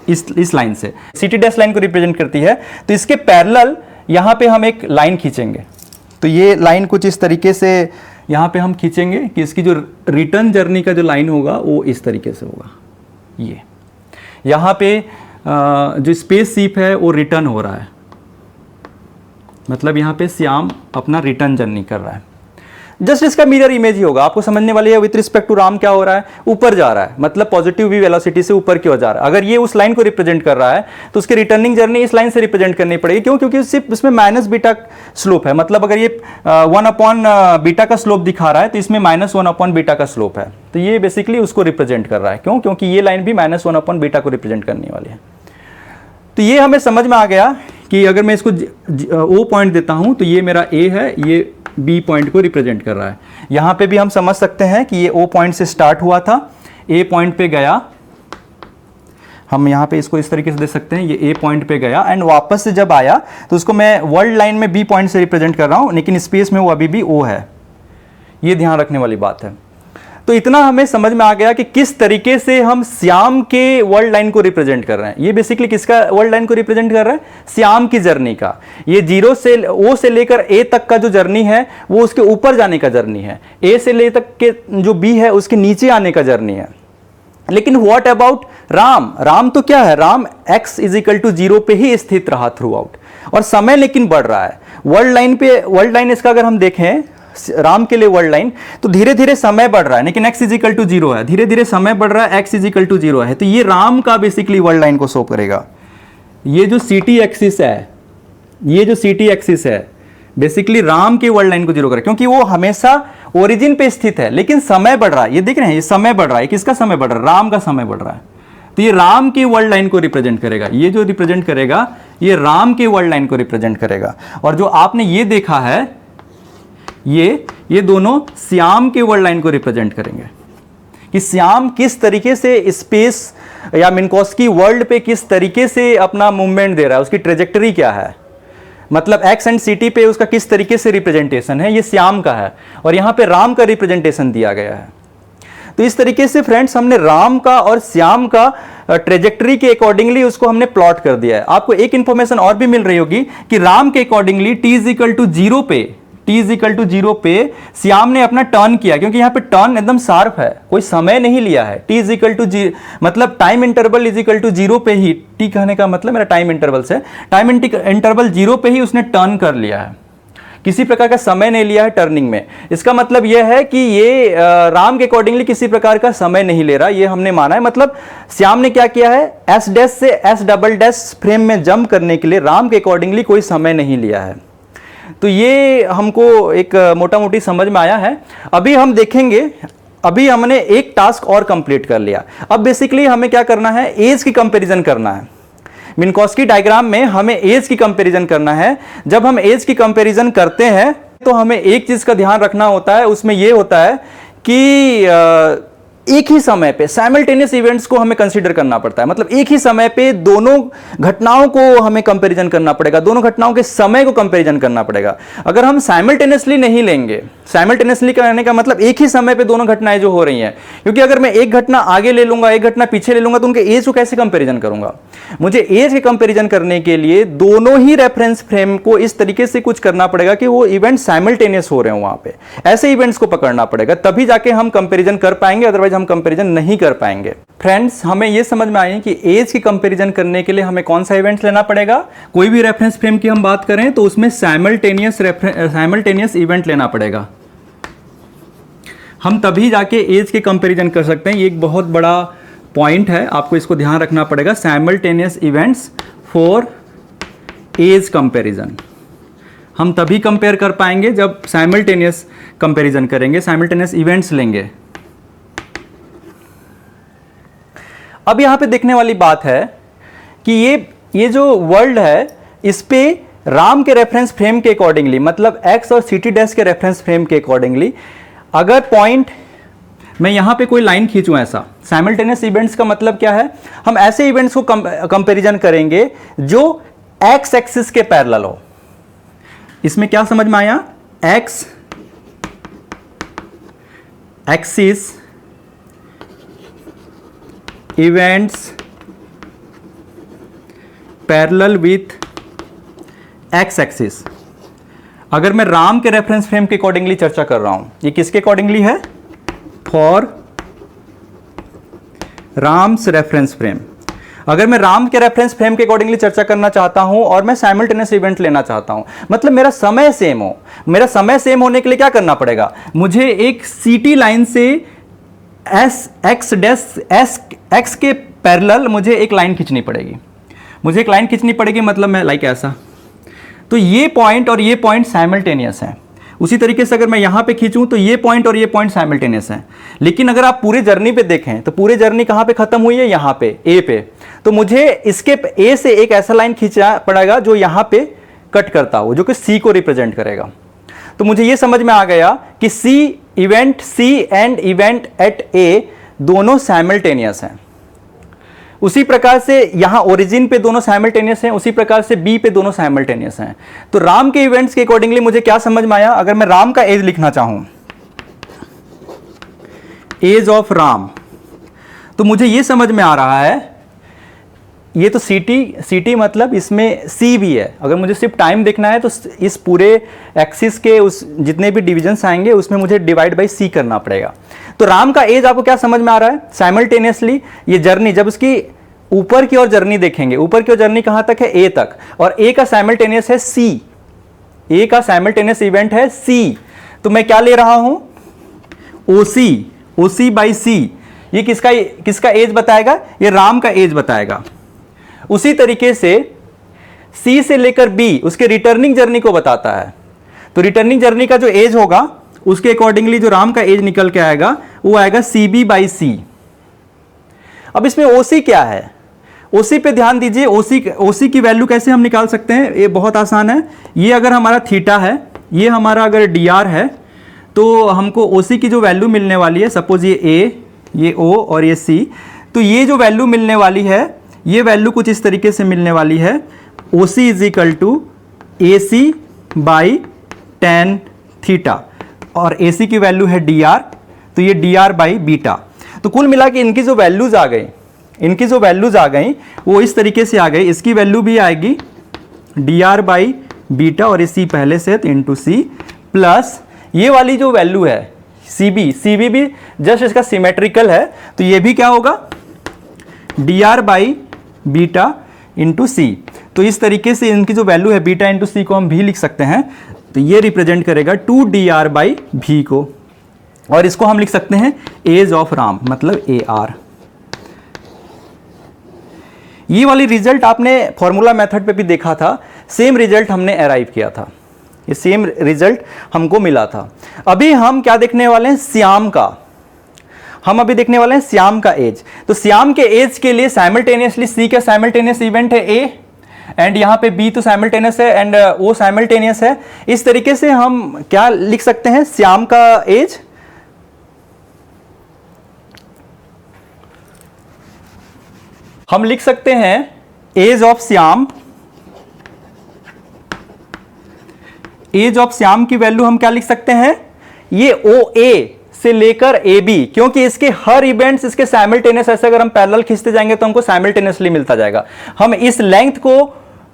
इस लाइन से। ct डैश लाइन को रिप्रेजेंट करती है, तो इसके पैरेलल यहाँ पे हम एक लाइन खींचेंगे। तो ये लाइन कुछ इस तरीके से यहाँ पे हम खींचेंगे कि इसकी जो रिटर्न जर्नी का जो लाइन होगा वो इस तरीके से होगा। ये यहाँ पे जो स्पेस शिप है वो रिटर्न हो रहा है, मतलब यहाँ पे श्याम अपना रिटर्न जर्नी कर रहा है। जस्ट इसका मिरर इमेज ही होगा, आपको समझने वाली है। विथ रिस्पेक्ट टू राम क्या हो रहा है, ऊपर जा रहा है, मतलब पॉजिटिव वी वेलोसिटी से ऊपर की ओर जा रहा है। अगर ये उस लाइन को रिप्रेजेंट कर रहा है तो उसकी रिटर्निंग जर्नी इस लाइन से रिप्रेजेंट करनी पड़ेगी। क्यों? क्योंकि सिर्फ इसमें माइनस बीटा स्लोप है, मतलब अगर ये 1 बीटा का स्लोप दिखा रहा है तो इसमें -1 बीटा का स्लोप है, तो ये बेसिकली उसको रिप्रेजेंट कर रहा है। क्यों? क्योंकि ये लाइन भी -1 बीटा को रिप्रेजेंट करने वाली है। तो ये हमें समझ में आ गया कि अगर मैं इसको O पॉइंट देता हूं तो ये मेरा A है, ये B पॉइंट को रिप्रेजेंट कर रहा है। यहां पे भी हम समझ सकते हैं कि ये O पॉइंट से स्टार्ट हुआ था, A पॉइंट पे गया, हम यहां पे इसको इस तरीके से दे सकते हैं, ये A पॉइंट पे गया एंड वापस से जब आया तो उसको मैं वर्ल्ड लाइन में B पॉइंट से रिप्रेजेंट कर रहा हूं, लेकिन स्पेस में वो अभी भी O है। ये ध्यान रखने वाली बात है। तो इतना हमें समझ में आ गया कि किस तरीके से हम श्याम के वर्ल्ड लाइन को रिप्रेजेंट कर रहे हैं। ये बेसिकली किसका वर्ल्ड लाइन को रिप्रेजेंट कर रहा है, श्याम की जर्नी का। ये O से लेकर A तक का जो जर्नी है वो उसके ऊपर जाने का जर्नी है, A से ले तक के जो B है उसके नीचे आने का जर्नी है। लेकिन व्हाट अबाउट राम? राम तो क्या है, राम x = 0 पे ही स्थित रहा थ्रू आउट, और समय लेकिन बढ़ रहा है। वर्ल्ड लाइन इसका अगर हम देखें राम के लिए वर्ल्ड लाइन, तो धीरे धीरे समय बढ़ रहा है, लेकिन x = 0 है, धीरे धीरे समय बढ़ रहा है, x = 0 है। तो ये राम का बेसिकली वर्ल्ड लाइन को शो करेगा। ये जो CT एक्सिस है, ये जो CT एक्सिस है बेसिकली राम की वर्ल्ड लाइन को 0 करेगा, क्योंकि वो हमेशा ओरिजिन पे स्थित है, लेकिन समय बढ़ रहा है। ये देख रहे हैं, ये समय बढ़ रहा है। किसका समय बढ़ रहा है? राम का समय बढ़ रहा है। तो ये राम की वर्ल्ड लाइन को रिप्रेजेंट करेगा। ये जो रिप्रेजेंट करेगा ये राम की वर्ल्ड लाइन को रिप्रेजेंट करेगा। और जो आपने ये देखा है ये दोनों श्याम के वर्ल्ड लाइन को रिप्रेजेंट करेंगे कि श्याम किस तरीके से स्पेस या मिन्कोस्की वर्ल्ड पे किस तरीके से अपना मूवमेंट दे रहा है, उसकी ट्रेजेक्टरी क्या है, मतलब x एंड CT पे उसका किस तरीके से रिप्रेजेंटेशन है, ये श्याम का है। और यहां पे राम का रिप्रेजेंटेशन दिया गया है। तो इस तरीके से फ्रेंड्स हमने राम का और श्याम का ट्रेजेक्टरी के अकॉर्डिंगली उसको हमने प्लॉट कर दिया है। आपको एक इंफॉर्मेशन और भी मिल रही होगी कि राम के अकॉर्डिंगली t = 0 पे श्याम ने अपना टर्न किया, क्योंकि यहां पे टर्न एकदम शार्प है, कोई समय नहीं लिया है। t = 0 मतलब टाइम इंटरवल = 0 पे ही, t कहने का मतलब मेरा टाइम इंटरवल से, टाइम इंटरवल 0 पे ही उसने टर्न कर लिया है, किसी प्रकार का समय नहीं लिया है टर्निंग में। इसका मतलब यह है कि ये राम के अकॉर्डिंगली किसी प्रकार का समय नहीं ले रहा, ये हमने माना है। मतलब श्याम ने क्या किया है, S' से S" फ्रेम में जंप करने के लिए राम के अकॉर्डिंगली कोई समय नहीं लिया है। तो ये हमको एक मोटा मोटी समझ में आया है। अभी हम देखेंगे, अभी हमने एक टास्क और कंप्लीट कर लिया। अब बेसिकली हमें क्या करना है, एज की कंपैरिजन करना है। मिन्कोस्की डायग्राम में हमें एज की कंपैरिजन करना है। जब हम एज की कंपैरिजन करते हैं तो हमें एक चीज का ध्यान रखना होता है, उसमें यह होता है कि एक ही समय पे साइमल्टेनियस इवेंट्स को हमें कंसीडर करना पड़ता है। मतलब एक ही समय पे दोनों घटनाओं को हमें कंपैरिजन करना पड़ेगा, दोनों घटनाओं के समय को कंपैरिजन करना पड़ेगा। अगर हम साइमल्टेनियसली नहीं लेंगे, साइमल्टेनियसली करने का मतलब एक ही समय पे दोनों घटनाएं जो हो रही हैं, क्योंकि अगर मैं एक घटना आगे ले लूंगा, एक घटना पीछे ले लूंगा, तो उनके एज को कैसे कंपैरिजन करूंगा? मुझे एज के कंपैरिजन करने के लिए दोनों ही रेफरेंस फ्रेम को इस तरीके से कुछ करना पड़ेगा कि वो इवेंट साइमल्टेनियस हो रहे हो वहां पे, ऐसे इवेंट्स को पकड़ना पड़ेगा, तभी जाके हम कंपैरिजन कर पाएंगे, अदरवाइज हम कंपैरिजन नहीं कर पाएंगे। फ्रेंड्स, हमें यह समझ में आई कि एज की कंपैरिजन करने के लिए हमें कौन सा इवेंट्स लेना पड़ेगा। कोई भी रेफरेंस फ्रेम की हम बात करें तो उसमें साइमल्टेनियस इवेंट लेना पड़ेगा, हम तभी जाके एज के कंपैरिजन कर सकते हैं। ये एक बहुत बड़ा पॉइंट है, आपको इसको ध्यान रखना पड़ेगा। Simultaneous events for age comparison हम तभी कंपेयर कर पाएंगे जब साइमल्टेनियस कंपैरिजन करेंगे, साइमल्टेनियस इवेंट्स लेंगे। अब यहां पे देखने वाली बात है कि ये जो वर्ल्ड है, इस पे राम के रेफरेंस फ्रेम के अकॉर्डिंगली, मतलब x और CT' के रेफरेंस फ्रेम के अकॉर्डिंगली, अगर पॉइंट मैं यहां पे कोई लाइन खींचूं ऐसा, साइमल्टेनियस इवेंट्स का मतलब क्या है, हम ऐसे इवेंट्स को कंपैरिजन करेंगे जो x एक्सिस के पैरेलल हो। इसमें क्या समझ में आया, x axis events parallel with x axis. अगर मैं राम के रेफरेंस फ्रेम के अकॉर्डिंगली चर्चा कर रहा हूं, ये किसके अकॉर्डिंगली है, फॉर राम्स रेफरेंस फ्रेम। अगर मैं राम के रेफरेंस फ्रेम के अकॉर्डिंगली चर्चा करना चाहता हूं और मैं साइमल्टेनियस इवेंट लेना चाहता हूं, मतलब मेरा समय सेम हो। मेरा समय सेम होने के लिए क्या करना पड़ेगा, मुझे एक सीटी लाइन से एक्स के पैरेलल मुझे एक लाइन खींचनी पड़ेगी। मुझे एक लाइन खींचनी पड़ेगी, मतलब मैं लाइक ऐसा, तो ये पॉइंट और ये पॉइंट साइमल्टेनियस है। उसी तरीके से अगर मैं यहां पे खींचूं तो ये पॉइंट और ये पॉइंट साइमल्टेनियस है। लेकिन अगर आप पूरे जर्नी पे देखें तो पूरे जर्नी कहां पे खत्म हुई है, यहां पे ए पे। तो मुझे इसके ए से एक ऐसा लाइन खींचना पड़ेगा जो यहां पे कट करता हो, जो कि सी को रिप्रेजेंट करेगा। तो मुझे ये समझ में आ गया कि सी एंड इवेंट एट ए दोनों साइमल्टेनियस हैं। उसी प्रकार से यहां ओरिजिन पे दोनों साइमल्टेनियस हैं, उसी प्रकार से बी पे दोनों साइमल्टेनियस हैं। तो राम के इवेंट्स के अकॉर्डिंगली मुझे क्या समझ में आया, अगर मैं राम का एज लिखना चाहूं, एज ऑफ राम, तो मुझे यह समझ में आ रहा है, ये तो सीटी मतलब इसमें सी भी है। अगर मुझे सिर्फ टाइम देखना है तो इस पूरे एक्सिस के उस जितने भी डिविजन्स आएंगे उसमें मुझे डिवाइड बाई सी करना पड़ेगा। तो राम का एज आपको क्या समझ में आ रहा है, साइमल्टेनियसली ये जर्नी, जब उसकी ऊपर की ओर जर्नी देखेंगे, ऊपर की ओर जर्नी कहां तक है, ए तक, और ए का साइमल्टेनियस है सी, ए का साइमल्टेनियस इवेंट है सी। तो मैं क्या ले रहा हूं, ओसी बाई सी। ये किसका एज बताएगा, ये राम का एज बताएगा। उसी तरीके से सी से लेकर बी उसके रिटर्निंग जर्नी को बताता है। तो रिटर्निंग जर्नी का जो एज होगा उसके अकॉर्डिंगली जो राम का एज निकल के आएगा वो आएगा सी बी बाई सी। अब इसमें ओसी क्या है, ओसी पे ध्यान दीजिए। ओसी की वैल्यू कैसे हम निकाल सकते हैं, ये बहुत आसान है। ये अगर हमारा थीटा है, ये हमारा अगर डी आर है, तो हमको ओसी की जो वैल्यू मिलने वाली है, सपोज ये ए, ये ओ और ये सी, तो ये जो वैल्यू मिलने वाली है, ये वैल्यू कुछ इस तरीके से मिलने वाली है, OC is equal to AC by tan theta, और AC की वैल्यू है DR, तो ये DR बाई बीटा। तो कुल मिला के इनकी जो वैल्यूज आ गई वो इस तरीके से आ गई। इसकी वैल्यू भी आएगी DR बाई बीटा और AC पहले से इंटू सी, प्लस ये वाली जो वैल्यू है CB भी जस्ट इसका सिमेट्रिकल है, तो ये भी क्या होगा, DR बाई बीटा इंटू सी। तो इस तरीके से इनकी जो वैल्यू है बीटा इंटू सी को हम भी लिख सकते हैं। तो ये रिप्रेजेंट करेगा 2DR बाई भी को, और इसको हम लिख सकते हैं एज ऑफ राम, मतलब AR। ये वाली रिजल्ट आपने फॉर्मूला मेथड पे भी देखा था, सेम रिजल्ट हमने अराइव किया था, ये सेम रिजल्ट हमको मिला था। अभी हम क्या देखने वाले हैं, श्याम का एज। तो श्याम के एज के लिए साइमल्टेनियसली सी का साइमल्टेनियस इवेंट है ए, एंड यहां पे बी तो साइमल्टेनियस है एंड ओ साइमल्टेनियस है। इस तरीके से हम क्या लिख सकते हैं, श्याम का एज, हम लिख सकते हैं एज ऑफ श्याम की वैल्यू हम क्या लिख सकते हैं, ये OA से लेकर AB, क्योंकि इसके हर इवेंट्स इसके साइमल्टेनियस, ऐसे अगर हम पैरेलल खींचते जाएंगे तो हमको साइमल्टेनियसली मिलता जाएगा। हम इस लेंथ को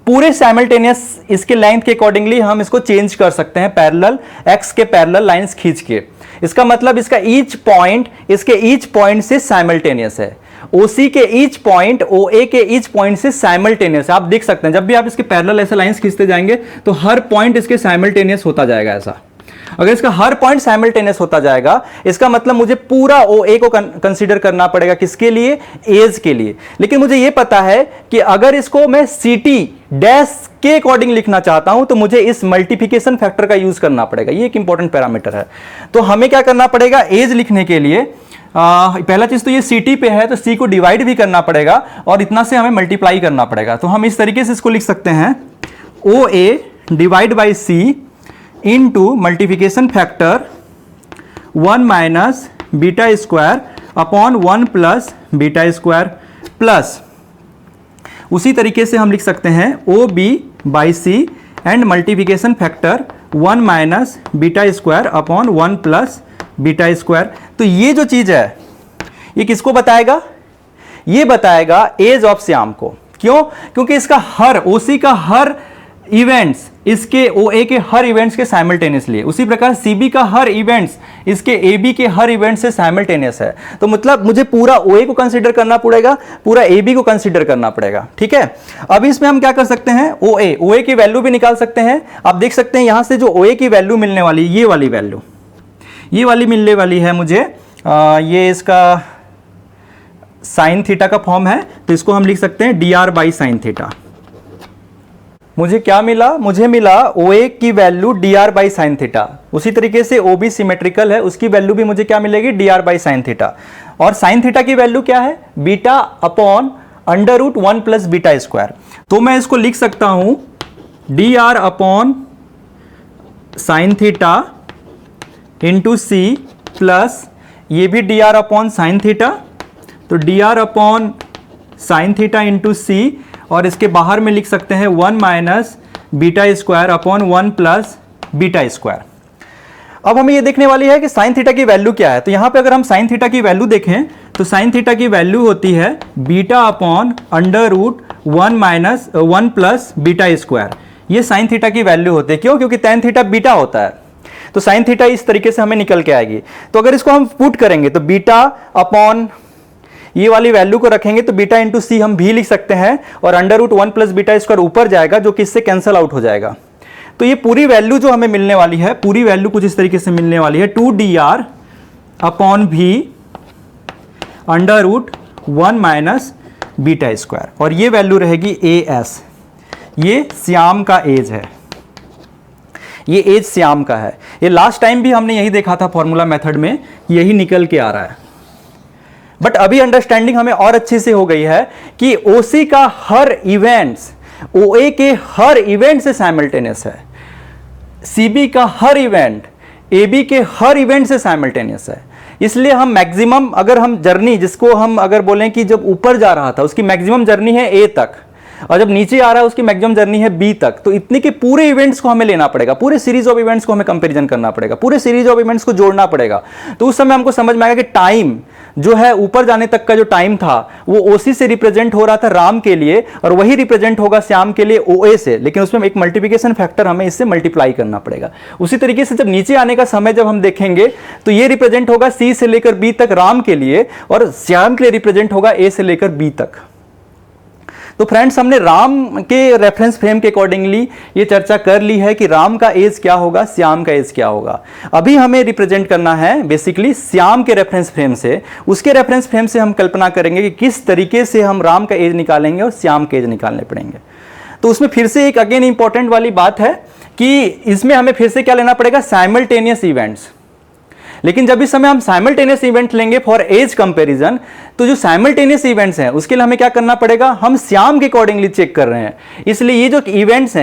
पूरे साइमल्टेनियस, इसके लेंथ के अकॉर्डिंगली हम इसको चेंज कर सकते हैं, पैरेलल एक्स के पैरेलल लाइंस खींच के। इसका मतलब इसका ईच पॉइंट इसके ईच पॉइंट से साइमल्टेनियस है, OC के ईच पॉइंट OA के ईच पॉइंट से साइमल्टेनियस है। आप देख सकते हैं जब भी आप इसके पैरेलल ऐसे लाइंस खींचते जाएंगे तो हर पॉइंट इसके साइमल्टेनियस होता जाएगा। ऐसा अगर इसका हर पॉइंट साइमल्टेनियस होता जाएगा, इसका मतलब मुझे पूरा OA को कंसीडर करना पड़ेगा, किसके लिए, एज के लिए। लेकिन मुझे यह पता है कि अगर इसको मैं CT डैश के अकॉर्डिंग लिखना चाहता हूं तो मुझे इस मल्टीप्लिकेशन फैक्टर का यूज करना पड़ेगा। ये एक इंपॉर्टेंट पैरामीटर है। तो हमें क्या करना पड़ेगा, एज लिखने के लिए पहला चीज तो ये CT पे है तो C को डिवाइड भी करना पड़ेगा और इतना से हमें मल्टीप्लाई करना पड़ेगा। तो हम इस तरीके से इसको लिख सकते हैं, OA divide by C into multiplication factor 1 minus beta square upon 1 plus beta square, plus उसी तरीके से हम लिख सकते हैं OB by C and multiplication factor 1 minus beta square upon 1 plus beta square. तो ये जो चीज है ये किसको बताएगा, ये बताएगा एज ऑफ श्याम को। क्यों, क्योंकि इसका हर OC का हर इवेंट्स इसके OA के हर इवेंट्स के साइमल्टेनियसली, उसी प्रकार CB का हर इवेंट्स इसके AB के हर इवेंट से साइमल्टेनियस है। तो मतलब मुझे पूरा OA को कंसीडर करना पड़ेगा, पूरा AB को कंसीडर करना पड़ेगा, ठीक है। अब इसमें हम क्या कर सकते हैं, OA की वैल्यू भी निकाल सकते हैं। आप देख सकते हैं यहां से जो OA की वैल्यू मिलने वाली, ये वाली वैल्यू, ये वाली मिलने वाली है मुझे, ये इसका साइन थीटा का फॉर्म है, तो इसको हम लिख सकते हैं dr बाई साइन थीटा। मुझे क्या मिला, मुझे मिला OA की value dr by sine theta. उसी तरीके से OB सिमेट्रिकल है, उसकी वैल्यू भी मुझे क्या मिलेगी, dr बाई साइन थीटा। और साइन थीटा की वैल्यू क्या है, beta upon √1 plus beta square. तो मैं इसको लिख सकता हूं dr upon sine theta into सी प्लस ये भी dr अपॉन साइन थीटा, तो dr upon sine theta into सी, और इसके बाहर में लिख सकते हैं 1 minus beta square upon 1 plus beta square. अब हमें ये देखने वाली है कि साइन थीटा की वैल्यू क्या है। तो यहां पे अगर हम साइन थीटा की वैल्यू देखें तो साइन थीटा की वैल्यू होती है beta upon √1 minus 1 plus beta square. ये साइन थीटा की वैल्यू होती है, क्यों, क्योंकि tan थीटा बीटा होता है, तो साइन थीटा इस तरीके से हमें निकल के आएगी। तो अगर इसको हम पुट करेंगे तो बीटा अपॉन ये वाली वैल्यू को रखेंगे तो बीटा इंटू सी हम भी लिख सकते हैं, और √1 प्लस बीटा स्क्वायर ऊपर जाएगा जो कि इससे कैंसिल आउट हो जाएगा। तो ये पूरी वैल्यू जो हमें मिलने वाली है, पूरी वैल्यू कुछ इस तरीके से मिलने वाली है 2dr अपॉन भी √1 माइनस बीटा स्क्वायर, और ये वैल्यू रहेगी AS। ये श्याम का एज है, ये एज श्याम का है। ये लास्ट टाइम भी हमने यही देखा था फॉर्मूला मेथड में, यही निकल के आ रहा है। बट अभी अंडरस्टैंडिंग हमें और अच्छी से हो गई है कि OC का हर इवेंट्स OA के हर इवेंट से साइमल्टेनियस है, CB का हर इवेंट AB के हर इवेंट से साइमल्टेनियस है। इसलिए हम मैक्सिमम, अगर हम जर्नी, जिसको हम अगर बोलें कि जब ऊपर जा रहा था उसकी मैक्सिमम जर्नी है A तक, और जब नीचे आ रहा है उसकी मैक्सिमम जर्नी है B तक, तो इतने के पूरे इवेंट्स को हमें लेना पड़ेगा, पूरे सीरीज ऑफ इवेंट्स को हमें कंपैरिजन करना पड़ेगा, पूरे सीरीज ऑफ इवेंट्स को जोड़ना पड़ेगा। तो उस समय हमको समझ में आएगा कि टाइम जो है ऊपर जाने तक का जो टाइम था वो OC से रिप्रेजेंट हो रहा था राम के लिए, और वही रिप्रेजेंट होगा श्याम के लिए OA से, लेकिन उसमें एक मल्टीप्लिकेशन फैक्टर हमें इससे मल्टीप्लाई करना पड़ेगा। उसी तरीके से जब नीचे आने का समय जब हम देखेंगे तो ये रिप्रेजेंट होगा C से लेकर B तक राम के लिए, और श्याम के लिए रिप्रेजेंट होगा A से लेकर B तक। तो फ्रेंड्स, हमने राम के रेफरेंस फ्रेम के अकॉर्डिंगली ये चर्चा कर ली है कि राम का एज क्या होगा, श्याम का एज क्या होगा। अभी हमें रिप्रेजेंट करना है बेसिकली श्याम के रेफरेंस फ्रेम से। उसके रेफरेंस फ्रेम से हम कल्पना करेंगे कि किस तरीके से हम राम का एज निकालेंगे और श्याम के एज निकालने पड़ेंगे। तो उसमें फिर से एक अगेन इंपॉर्टेंट वाली बात है कि इसमें हमें फिर से क्या लेना पड़ेगा, साइमल्टेनियस इवेंट्स। लेकिन जब इस समय हम साइमल्टेनियस इवेंट लेंगे फॉर एज कंपैरिजन, तो जो साइमल्टेनियस इवेंट्स हैं उसके लिए हमें क्या करना पड़ेगा, हम श्याम के अकॉर्डिंगली चेक कर रहे हैं। इसलिए ये जो इवेंट्स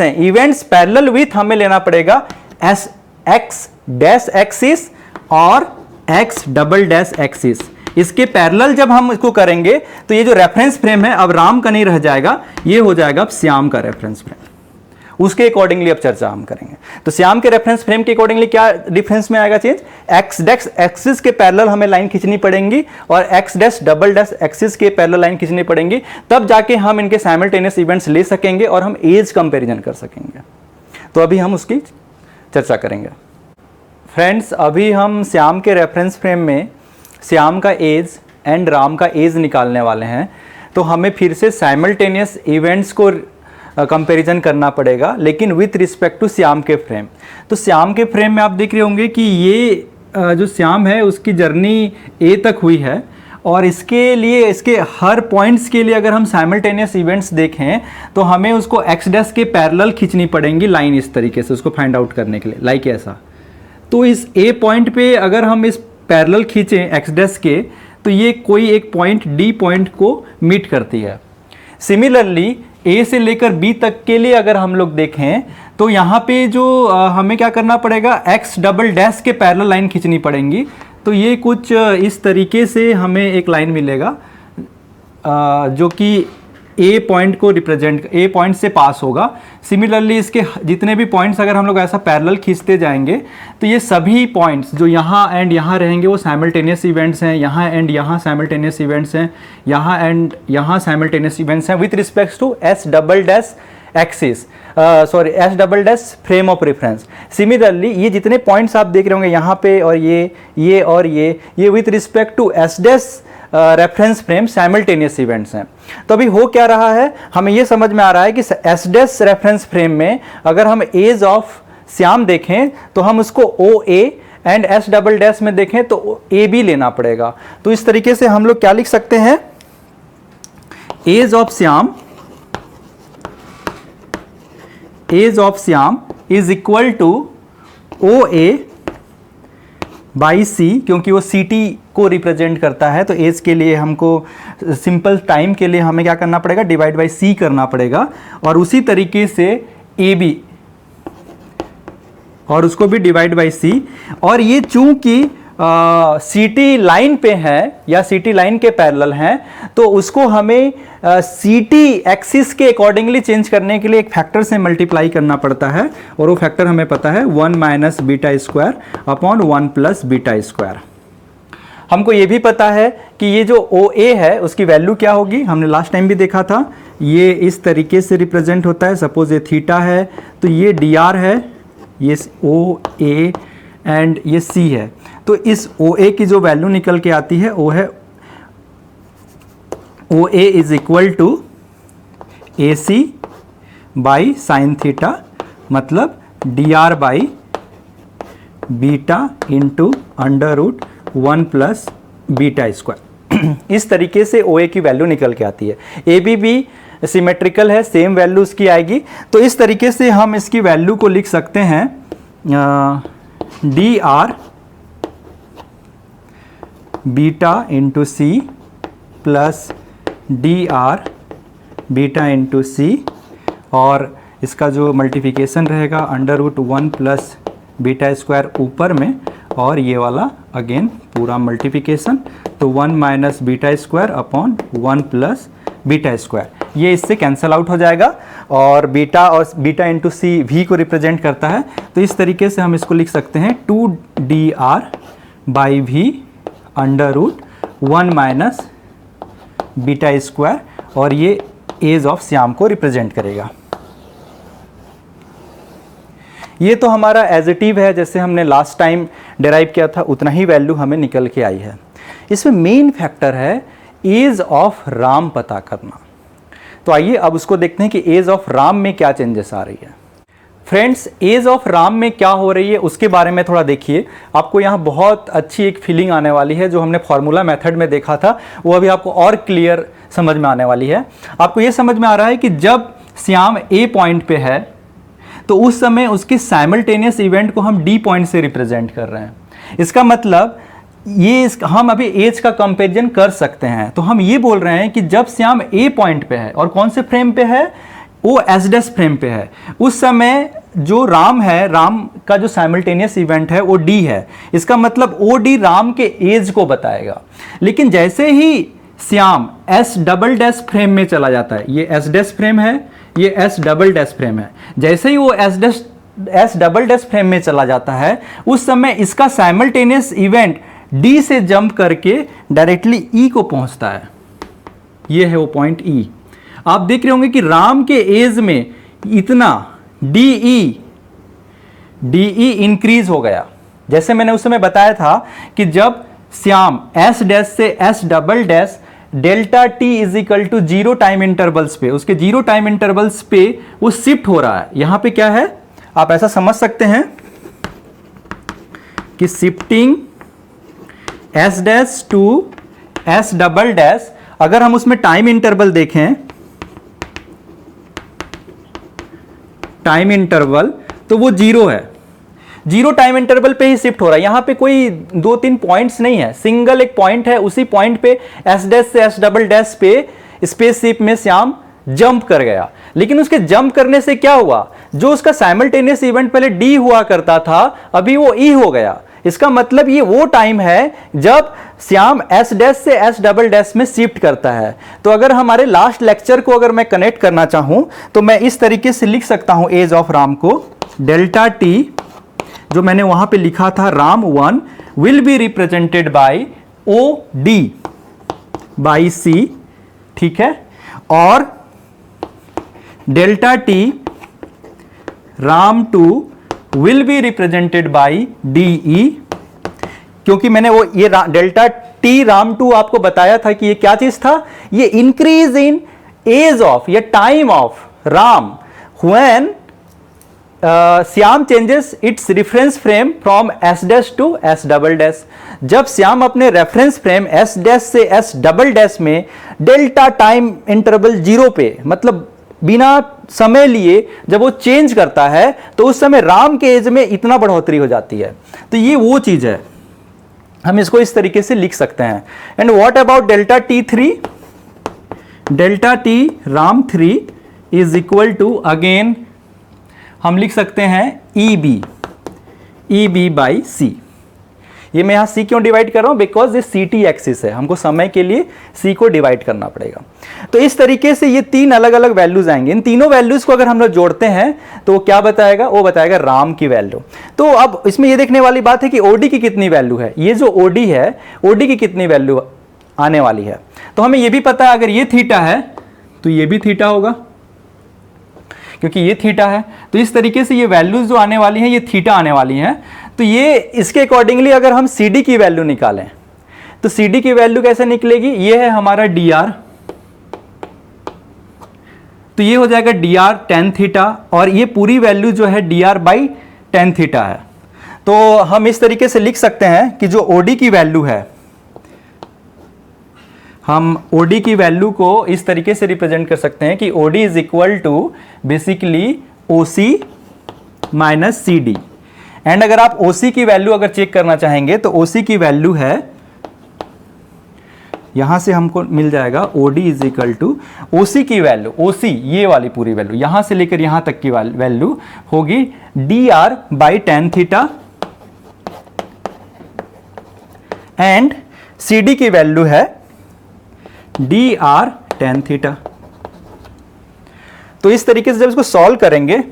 हैं, इवेंट्स पैरेलल विथ हमें लेना पड़ेगा x डैश एक्सिस और x डबल डैश एक्सिस। इसके पैरेलल जब हम इसको करेंगे तो ये जो रेफरेंस फ्रेम है अब राम का नहीं रह जाएगा, ये हो जाएगा अब श्याम का रेफरेंस फ्रेम। उसके अकॉर्डिंगली अब चर्चा हम करेंगे। तो श्याम के रेफरेंस फ्रेम के अकॉर्डिंगली क्या डिफरेंस में आएगा चेंज, एक्स डैश एक्सिस के पैरेलल हमें लाइन खींचनी पड़ेंगी और x dash double dash axis के पैरेलल लाइन खींचनी पड़ेंगी, तब जाके हम इनके साइमल्टेनियस इवेंट्स ले सकेंगे और हम एज कंपैरिजन कर सकेंगे। तो अभी हम उसकी चर्चा करेंगे। फ्रेंड्स, अभी हम श्याम के रेफरेंस फ्रेम में श्याम का एज एंड राम का एज निकालने वाले हैं। तो हमें फिर से साइमल्टेनियस इवेंट्स को कंपैरिजन करना पड़ेगा, लेकिन विथ रिस्पेक्ट टू श्याम के फ्रेम। तो श्याम के फ्रेम में आप देख रहे होंगे कि ये जो श्याम है उसकी जर्नी A तक हुई है, और इसके लिए इसके हर पॉइंट्स के लिए अगर हम साइमल्टेनियस इवेंट्स देखें तो हमें उसको एक्स डैश के पैरेलल खींचनी पड़ेंगी लाइन, इस तरीके से उसको फाइंड आउट करने के लिए, लाइक ऐसा। तो इस A पॉइंट पे अगर हम इस पैरेलल खींचें एक्स डैश के, तो ये कोई एक पॉइंट D पॉइंट को मीट करती है। सिमिलरली A से लेकर B तक के लिए अगर हम लोग देखें तो यहाँ पे जो हमें क्या करना पड़ेगा, x डबल डैश के पैरेलल लाइन खींचनी पड़ेंगी। तो ये कुछ इस तरीके से हमें एक लाइन मिलेगा जो कि A पॉइंट को रिप्रेजेंट, A पॉइंट से पास होगा। सिमिलरली इसके जितने भी पॉइंट्स अगर हम लोग ऐसा पैरेलल खींचते जाएंगे तो ये सभी पॉइंट्स जो यहाँ एंड यहाँ रहेंगे वो साइमल्टेनियस इवेंट्स हैं, यहाँ एंड यहाँ साइमल्टेनियस इवेंट्स हैं, यहाँ एंड यहाँ साइमल्टेनियस इवेंट्स हैं with respect to S double dash axis, sorry s double dash frame of reference. Similarly ये जितने पॉइंट्स आप देख रहे होंगे यहाँ पे और ये और ये with respect to s dash reference frame simultaneous events हैं। तो अभी हो क्या रहा है, हमें ये समझ में आ रहा है कि एस डैश रेफरेंस फ्रेम में अगर हम एज ऑफ श्याम देखें तो हम उसको O A and S double dash में देखें तो ए बी लेना पड़ेगा। तो इस तरीके से हम लोग क्या लिख सकते हैं, age of Shyam is equal to O A by C, क्योंकि वो सी टी को रिप्रेजेंट करता है। तो एज के लिए हमको सिंपल टाइम के लिए हमें क्या करना पड़ेगा, डिवाइड बाई सी करना पड़ेगा। और उसी तरीके से ए बी और उसको भी डिवाइड बाई सी। और ये चूंकि सी टी लाइन पे है या सी टी लाइन के पैरेलल हैं, तो उसको हमें सी टी एक्सिस के अकॉर्डिंगली चेंज करने के लिए एक फैक्टर से मल्टीप्लाई करना पड़ता है, और वो फैक्टर हमें पता है 1 minus beta square upon 1 plus beta square. हमको ये भी पता है कि ये जो ओ ए है उसकी वैल्यू क्या होगी, हमने लास्ट टाइम भी देखा था, ये इस तरीके से रिप्रेजेंट होता है। सपोज ये थीटा है तो ये डी आर है, ये ओ ए एंड ये सी है। तो इस ओ ए की जो वैल्यू निकल के आती है वो है O A is equal to A C by sine theta, मतलब D are by beta into under root 1 plus beta square. इस तरीके से ओ ए की वैल्यू निकल के आती है। ए बी भी सिमेट्रिकल है, सेम वैल्यू उसकी आएगी। तो इस तरीके से हम इसकी वैल्यू को लिख सकते हैं डी आर बीटा इंटू सी plus D R beta into सी, और इसका जो मल्टीप्लिकेशन रहेगा under root 1 plus beta square ऊपर में, और ये वाला अगेन पूरा मल्टीप्लिकेशन, तो 1 minus beta square upon 1 plus beta square, ये इससे कैंसल आउट हो जाएगा। और बीटा इंटू सी वी को रिप्रेजेंट करता है। तो इस तरीके से हम इसको लिख सकते हैं 2 d are by v under root 1 minus beta square, और ये एज ऑफ श्याम को रिप्रेजेंट करेगा। ये तो हमारा एजिटिव है, जैसे हमने लास्ट टाइम डिराइव किया था उतना ही वैल्यू हमें निकल के आई है। इसमें मेन फैक्टर है एज ऑफ राम पता करना। तो आइए अब उसको देखते हैं कि एज ऑफ राम में क्या चेंजेस आ रही है। फ्रेंड्स, एज ऑफ राम में क्या हो रही है उसके बारे में थोड़ा देखिए। आपको यहाँ बहुत अच्छी एक फीलिंग आने वाली है। जो हमने फॉर्मूला मेथड में देखा था वो अभी आपको और क्लियर समझ में आने वाली है। आपको ये समझ में आ रहा है कि जब श्याम ए पॉइंट पे है तो उस समय उसके साइमल्टेनियस इवेंट को हम डी पॉइंट से रिप्रेजेंट कर रहे हैं। इसका मतलब हम अभी एज का कंपेरिजन कर सकते हैं। तो हम ये बोल रहे हैं कि जब श्याम ए पॉइंट पे है और कौन से फ्रेम पे है, वो एस डैश फ्रेम पे है, उस समय जो राम है, राम का जो साइमल्टेनियस इवेंट है वो डी है। इसका मतलब ओ डी राम के एज को बताएगा। लेकिन जैसे ही Shyam S double dash frame में चला जाता है, ये एस डैश फ्रेम है, ये एस डबल डैश फ्रेम है, जैसे ही वो एस डबल डैश फ्रेम में चला जाता है उस समय इसका साइमल्टेनियस इवेंट डी से जंप करके डायरेक्टली ई को पहुंचता है। ये है वो पॉइंट ई। आप देख रहे होंगे कि राम के एज में इतना डी ई इंक्रीज हो गया। जैसे मैंने उस समय बताया था कि जब श्याम एस डैश से S double dash delta t is equal to 0 time intervals पे, उसके 0 टाइम इंटरवल्स पे वो शिफ्ट हो रहा है। यहां पे क्या है, आप ऐसा समझ सकते हैं कि shifting s dash to s double dash, अगर हम उसमें टाइम इंटरवल देखें, टाइम इंटरवल, तो वो 0 है। 0 टाइम इंटरवल पे ही शिफ्ट हो रहा है। यहां पे कोई 2-3 पॉइंट्स नहीं है, सिंगल एक पॉइंट है। उसी पॉइंट पे एस डैश से एस डबल डैश पे स्पेसशिप में श्याम जंप कर गया। लेकिन उसके जंप करने से क्या हुआ, जो उसका साइमल्टेनियस इवेंट पहले डी हुआ करता था अभी वो ई हो गया। इसका मतलब ये वो टाइम है जब श्याम एस डैश से एस डबल डैश में शिफ्ट करता है। तो अगर हमारे लास्ट लेक्चर को अगर मैं कनेक्ट करना चाहूं तो मैं इस तरीके से लिख सकता हूं एज ऑफ राम को, डेल्टा टी जो मैंने वहां पे लिखा था Ram 1 will be represented by O D by C, ठीक है। और delta T Ram 2 will be represented by DE, क्योंकि मैंने वो ये डेल्टा टी राम 2 आपको बताया था कि ये क्या चीज था, ये इंक्रीज इन एज ऑफ या time of Ram when Shyam changes its reference frame from S dash to S double dash. जब श्याम अपने रेफरेंस फ्रेम S डैश से S डबल डैश में डेल्टा टाइम इंटरवल 0 पे, मतलब बिना समय लिए जब वो चेंज करता है तो उस समय राम के एज में इतना बढ़ोतरी हो जाती है। तो ये वो चीज है, हम इसको इस तरीके से लिख सकते हैं। And what about delta T3? Delta T Ram 3 is equal to, again हम लिख सकते हैं EB बाई C। ये मैं यहां C क्यों डिवाइड कर रहा हूं? बिकॉज ये CT एक्सिस है, हमको समय के लिए C को डिवाइड करना पड़ेगा। तो इस तरीके से ये तीन अलग अलग वैल्यूज आएंगे। इन तीनों वैल्यूज को अगर हम लोग जोड़ते हैं तो वो क्या बताएगा? वो बताएगा राम की वैल्यू। तो अब इसमें ये देखने वाली बात है कि OD की कितनी वैल्यू है। ये जो OD है, OD की कितनी वैल्यू आने वाली है। तो हमें ये भी पता है अगर ये थीटा है तो ये भी थीटा होगा, क्योंकि ये थीटा है। तो इस तरीके से ये वैल्यूज जो आने वाली हैं ये थीटा आने वाली हैं। तो ये इसके अकॉर्डिंगली अगर हम CD की वैल्यू निकालें तो CD की वैल्यू कैसे निकलेगी? ये है हमारा DR, तो ये हो जाएगा DR tan थीटा, और ये पूरी वैल्यू जो है DR बाई tan थीटा है। तो हम इस तरीके से लिख सकते हैं कि जो OD की वैल्यू है, हम OD की वैल्यू को इस तरीके से रिप्रेजेंट कर सकते हैं कि OD is equal to basically OC minus CD। And अगर आप OC की वैल्यू अगर चेक करना चाहेंगे तो OC की वैल्यू है, यहां से हमको मिल जाएगा OD is equal to OC की वैल्यू, OC ये वाली पूरी वैल्यू यहां से लेकर यहां तक की वैल्यू होगी DR by tan theta, and CD की वैल्यू है DR tan थीटा। तो इस तरीके से जब इसको सॉल्व करेंगे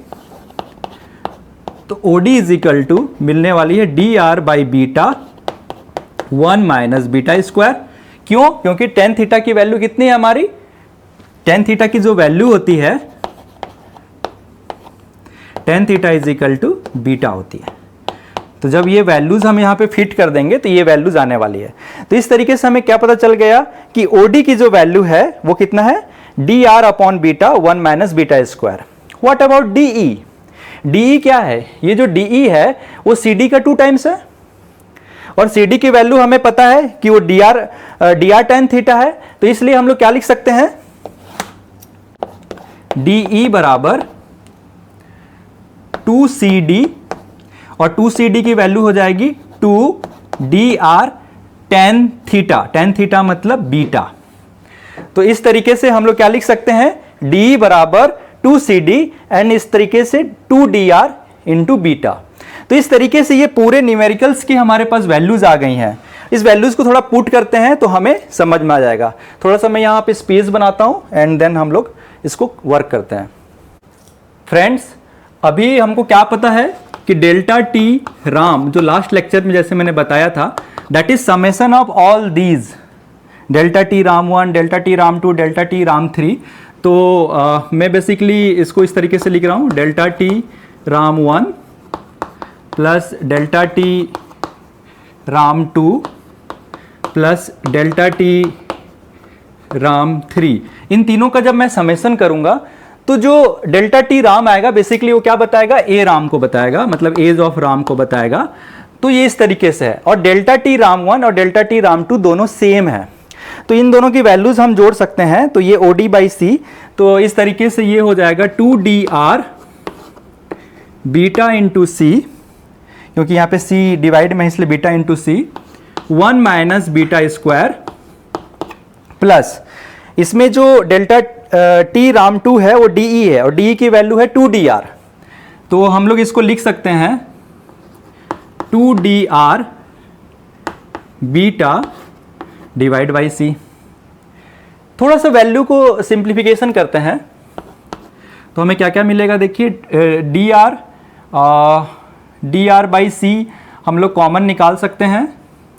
तो OD इज इक्वल टू मिलने वाली है DR by beta 1 minus beta square. क्यों? क्योंकि tan थीटा की वैल्यू कितनी है हमारी? tan थीटा की जो वैल्यू होती है, tan theta is equal to beta होती है। तो जब ये वैल्यूज हम यहाँ पे फिट कर देंगे तो ये वैल्यूज आने वाली है। तो इस तरीके से हमें क्या पता चल गया कि OD की जो वैल्यू है वो कितना है? DR upon beta 1 minus beta square. What about DE? DE क्या है? ये जो DE है वो CD का 2 टाइम्स है, और CD की वैल्यू हमें पता है कि वो DR tan थीटा है। तो इसलिए हम लोग क्या लिख सकते हैं? DE बराबर 2CD, और 2CD की वैल्यू हो जाएगी 2DR tan थीटा मतलब बीटा। तो इस तरीके से हम लोग क्या लिख सकते हैं? DE बराबर 2CD एंड इस तरीके से 2DR इंटू बीटा। तो इस तरीके से ये पूरे न्यूमेरिकल्स की हमारे पास वैल्यूज आ गई हैं। इस वैल्यूज को थोड़ा पुट करते हैं तो हमें समझ में आ जाएगा। थोड़ा सा मैं यहाँ पे स्पेस बनाता हूँ एंड देन हम लोग इसको वर्क करते हैं। फ्रेंड्स, अभी हमको क्या पता है कि डेल्टा टी राम, जो लास्ट लेक्चर में जैसे मैंने बताया था, that is summation of all these, delta T Ram 1, delta T Ram 2, delta T Ram 3। तो मैं बेसिकली इसको इस तरीके से लिख रहा हूँ, delta T Ram 1 plus delta T Ram 2 plus delta T Ram 3। इन तीनों का जब मैं समेशन करूंगा तो जो डेल्टा टी राम आएगा बेसिकली वो क्या बताएगा? ए राम को बताएगा, मतलब एज ऑफ राम को बताएगा। तो ये इस तरीके से है। और डेल्टा टी राम 1 और डेल्टा टी राम 2 दोनों सेम है, तो इन दोनों की वैल्यूज हम जोड़ सकते हैं। तो ये OD बाई C, तो इस तरीके से ये हो जाएगा 2DR बीटा इंटू C, क्योंकि यहाँ पे C डिवाइड में इसलिए beta into C, 1 minus beta square, plus इसमें जो डेल्टा टी राम 2 है वो DE है, और DE की वैल्यू है 2DR। तो हम लोग इसको लिख सकते हैं 2DR beta divide by C। थोड़ा सा वैल्यू को सिंप्लीफिकेशन करते हैं तो हमें क्या क्या मिलेगा? देखिए, DR बाई C हम लोग कॉमन निकाल सकते हैं,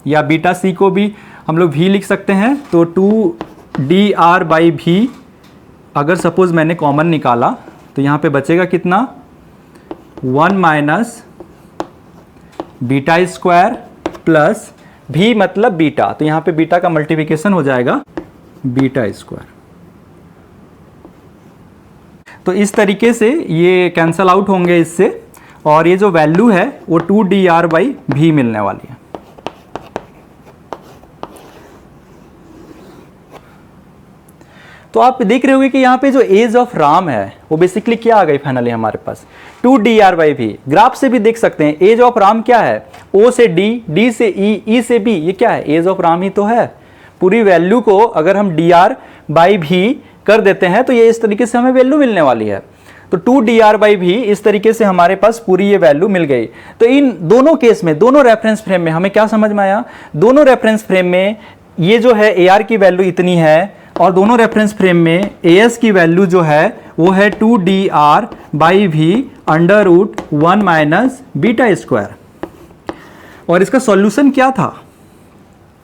या बीटा C को भी हम लोग V लिख सकते हैं। तो 2DR बाई V अगर सपोज मैंने कॉमन निकाला तो यहाँ पे बचेगा कितना, 1 माइनस बीटा स्क्वायर प्लस भी मतलब बीटा, तो यहाँ पे बीटा का मल्टीप्लिकेशन हो जाएगा बीटा स्क्वायर। तो इस तरीके से ये कैंसल आउट होंगे इससे, और ये जो वैल्यू है वो 2dr/v मिलने वाली है। तो आप देख रहे होंगे कि यहाँ पे जो एज ऑफ राम है वो बेसिकली क्या आ गई फाइनली हमारे पास, 2dr/v। ग्राफ से भी देख सकते हैं एज ऑफ राम क्या है, O से D, D से E, E से B, ये क्या है, एज ऑफ राम ही तो है। पूरी वैल्यू को अगर हम dr/v कर देते हैं तो ये इस तरीके से हमें वैल्यू मिलने वाली है। तो 2dr/v इस तरीके से हमारे पास पूरी ये वैल्यू मिल गई। तो इन दोनों केस में, दोनों रेफरेंस फ्रेम में हमें क्या समझ में आया, दोनों रेफरेंस फ्रेम में ये जो है AR की वैल्यू इतनी है, और दोनों रेफरेंस फ्रेम में AS की वैल्यू जो है वो है 2dr/v √1 माइनस बीटा स्क्वायर। और इसका सॉल्यूशन क्या था,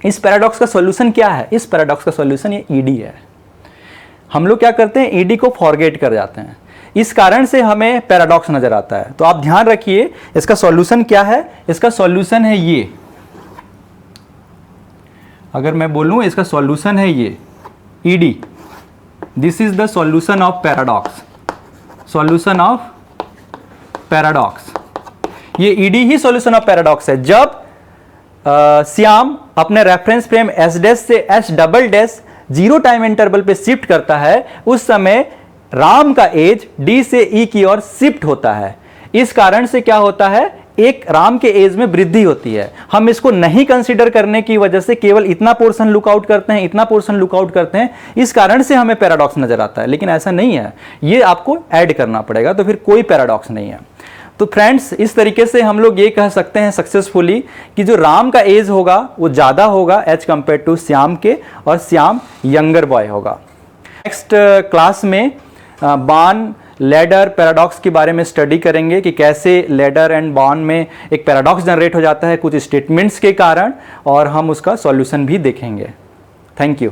इस पैराडॉक्स का सॉल्यूशन क्या है, इस पैराडॉक्स का सॉल्यूशन ये ED है। हम लोग क्या करते हैं, ED को फॉरगेट कर जाते हैं, इस कारण से हमें पैराडॉक्स नजर आता है। तो आप ध्यान रखिए इसका सॉल्यूशन क्या है, इसका सॉल्यूशन है ये, अगर मैं बोलूं इसका सॉल्यूशन है ये ED, this is the solution of paradox, solution of paradox, ये ED he solution of paradox है। जब श्याम अपने रेफरेंस फ्रेम S' से S" 0 टाइम इंटरवल पे शिफ्ट करता है, उस समय राम का एज D से E की ओर शिफ्ट होता है। इस कारण से क्या होता है, एक राम के एज में वृद्धि होती है। हम इसको नहीं कंसीडर करने की वजह से केवल इतना पोर्शन लुक आउट करते हैं, इतना पोर्शन लुक आउट करते हैं, इस कारण से हमें पैराडॉक्स नजर आता है। लेकिन ऐसा नहीं है, ये आपको ऐड करना पड़ेगा, तो फिर कोई पैराडॉक्स नहीं है। तो फ्रेंड्स, इस तरीके से हम लोग ये कह सकते हैं सक्सेसफुली कि जो राम का एज होगा वो ज़्यादा होगा एज कंपेयर टू श्याम के, और श्याम यंगर बॉय होगा। नेक्स्ट क्लास में बान लैडर पैराडॉक्स के बारे में स्टडी करेंगे कि कैसे लैडर एंड बान में एक पैराडॉक्स जनरेट हो जाता है कुछ स्टेटमेंट्स के कारण, और हम उसका सॉल्यूशन भी देखेंगे। Thank you.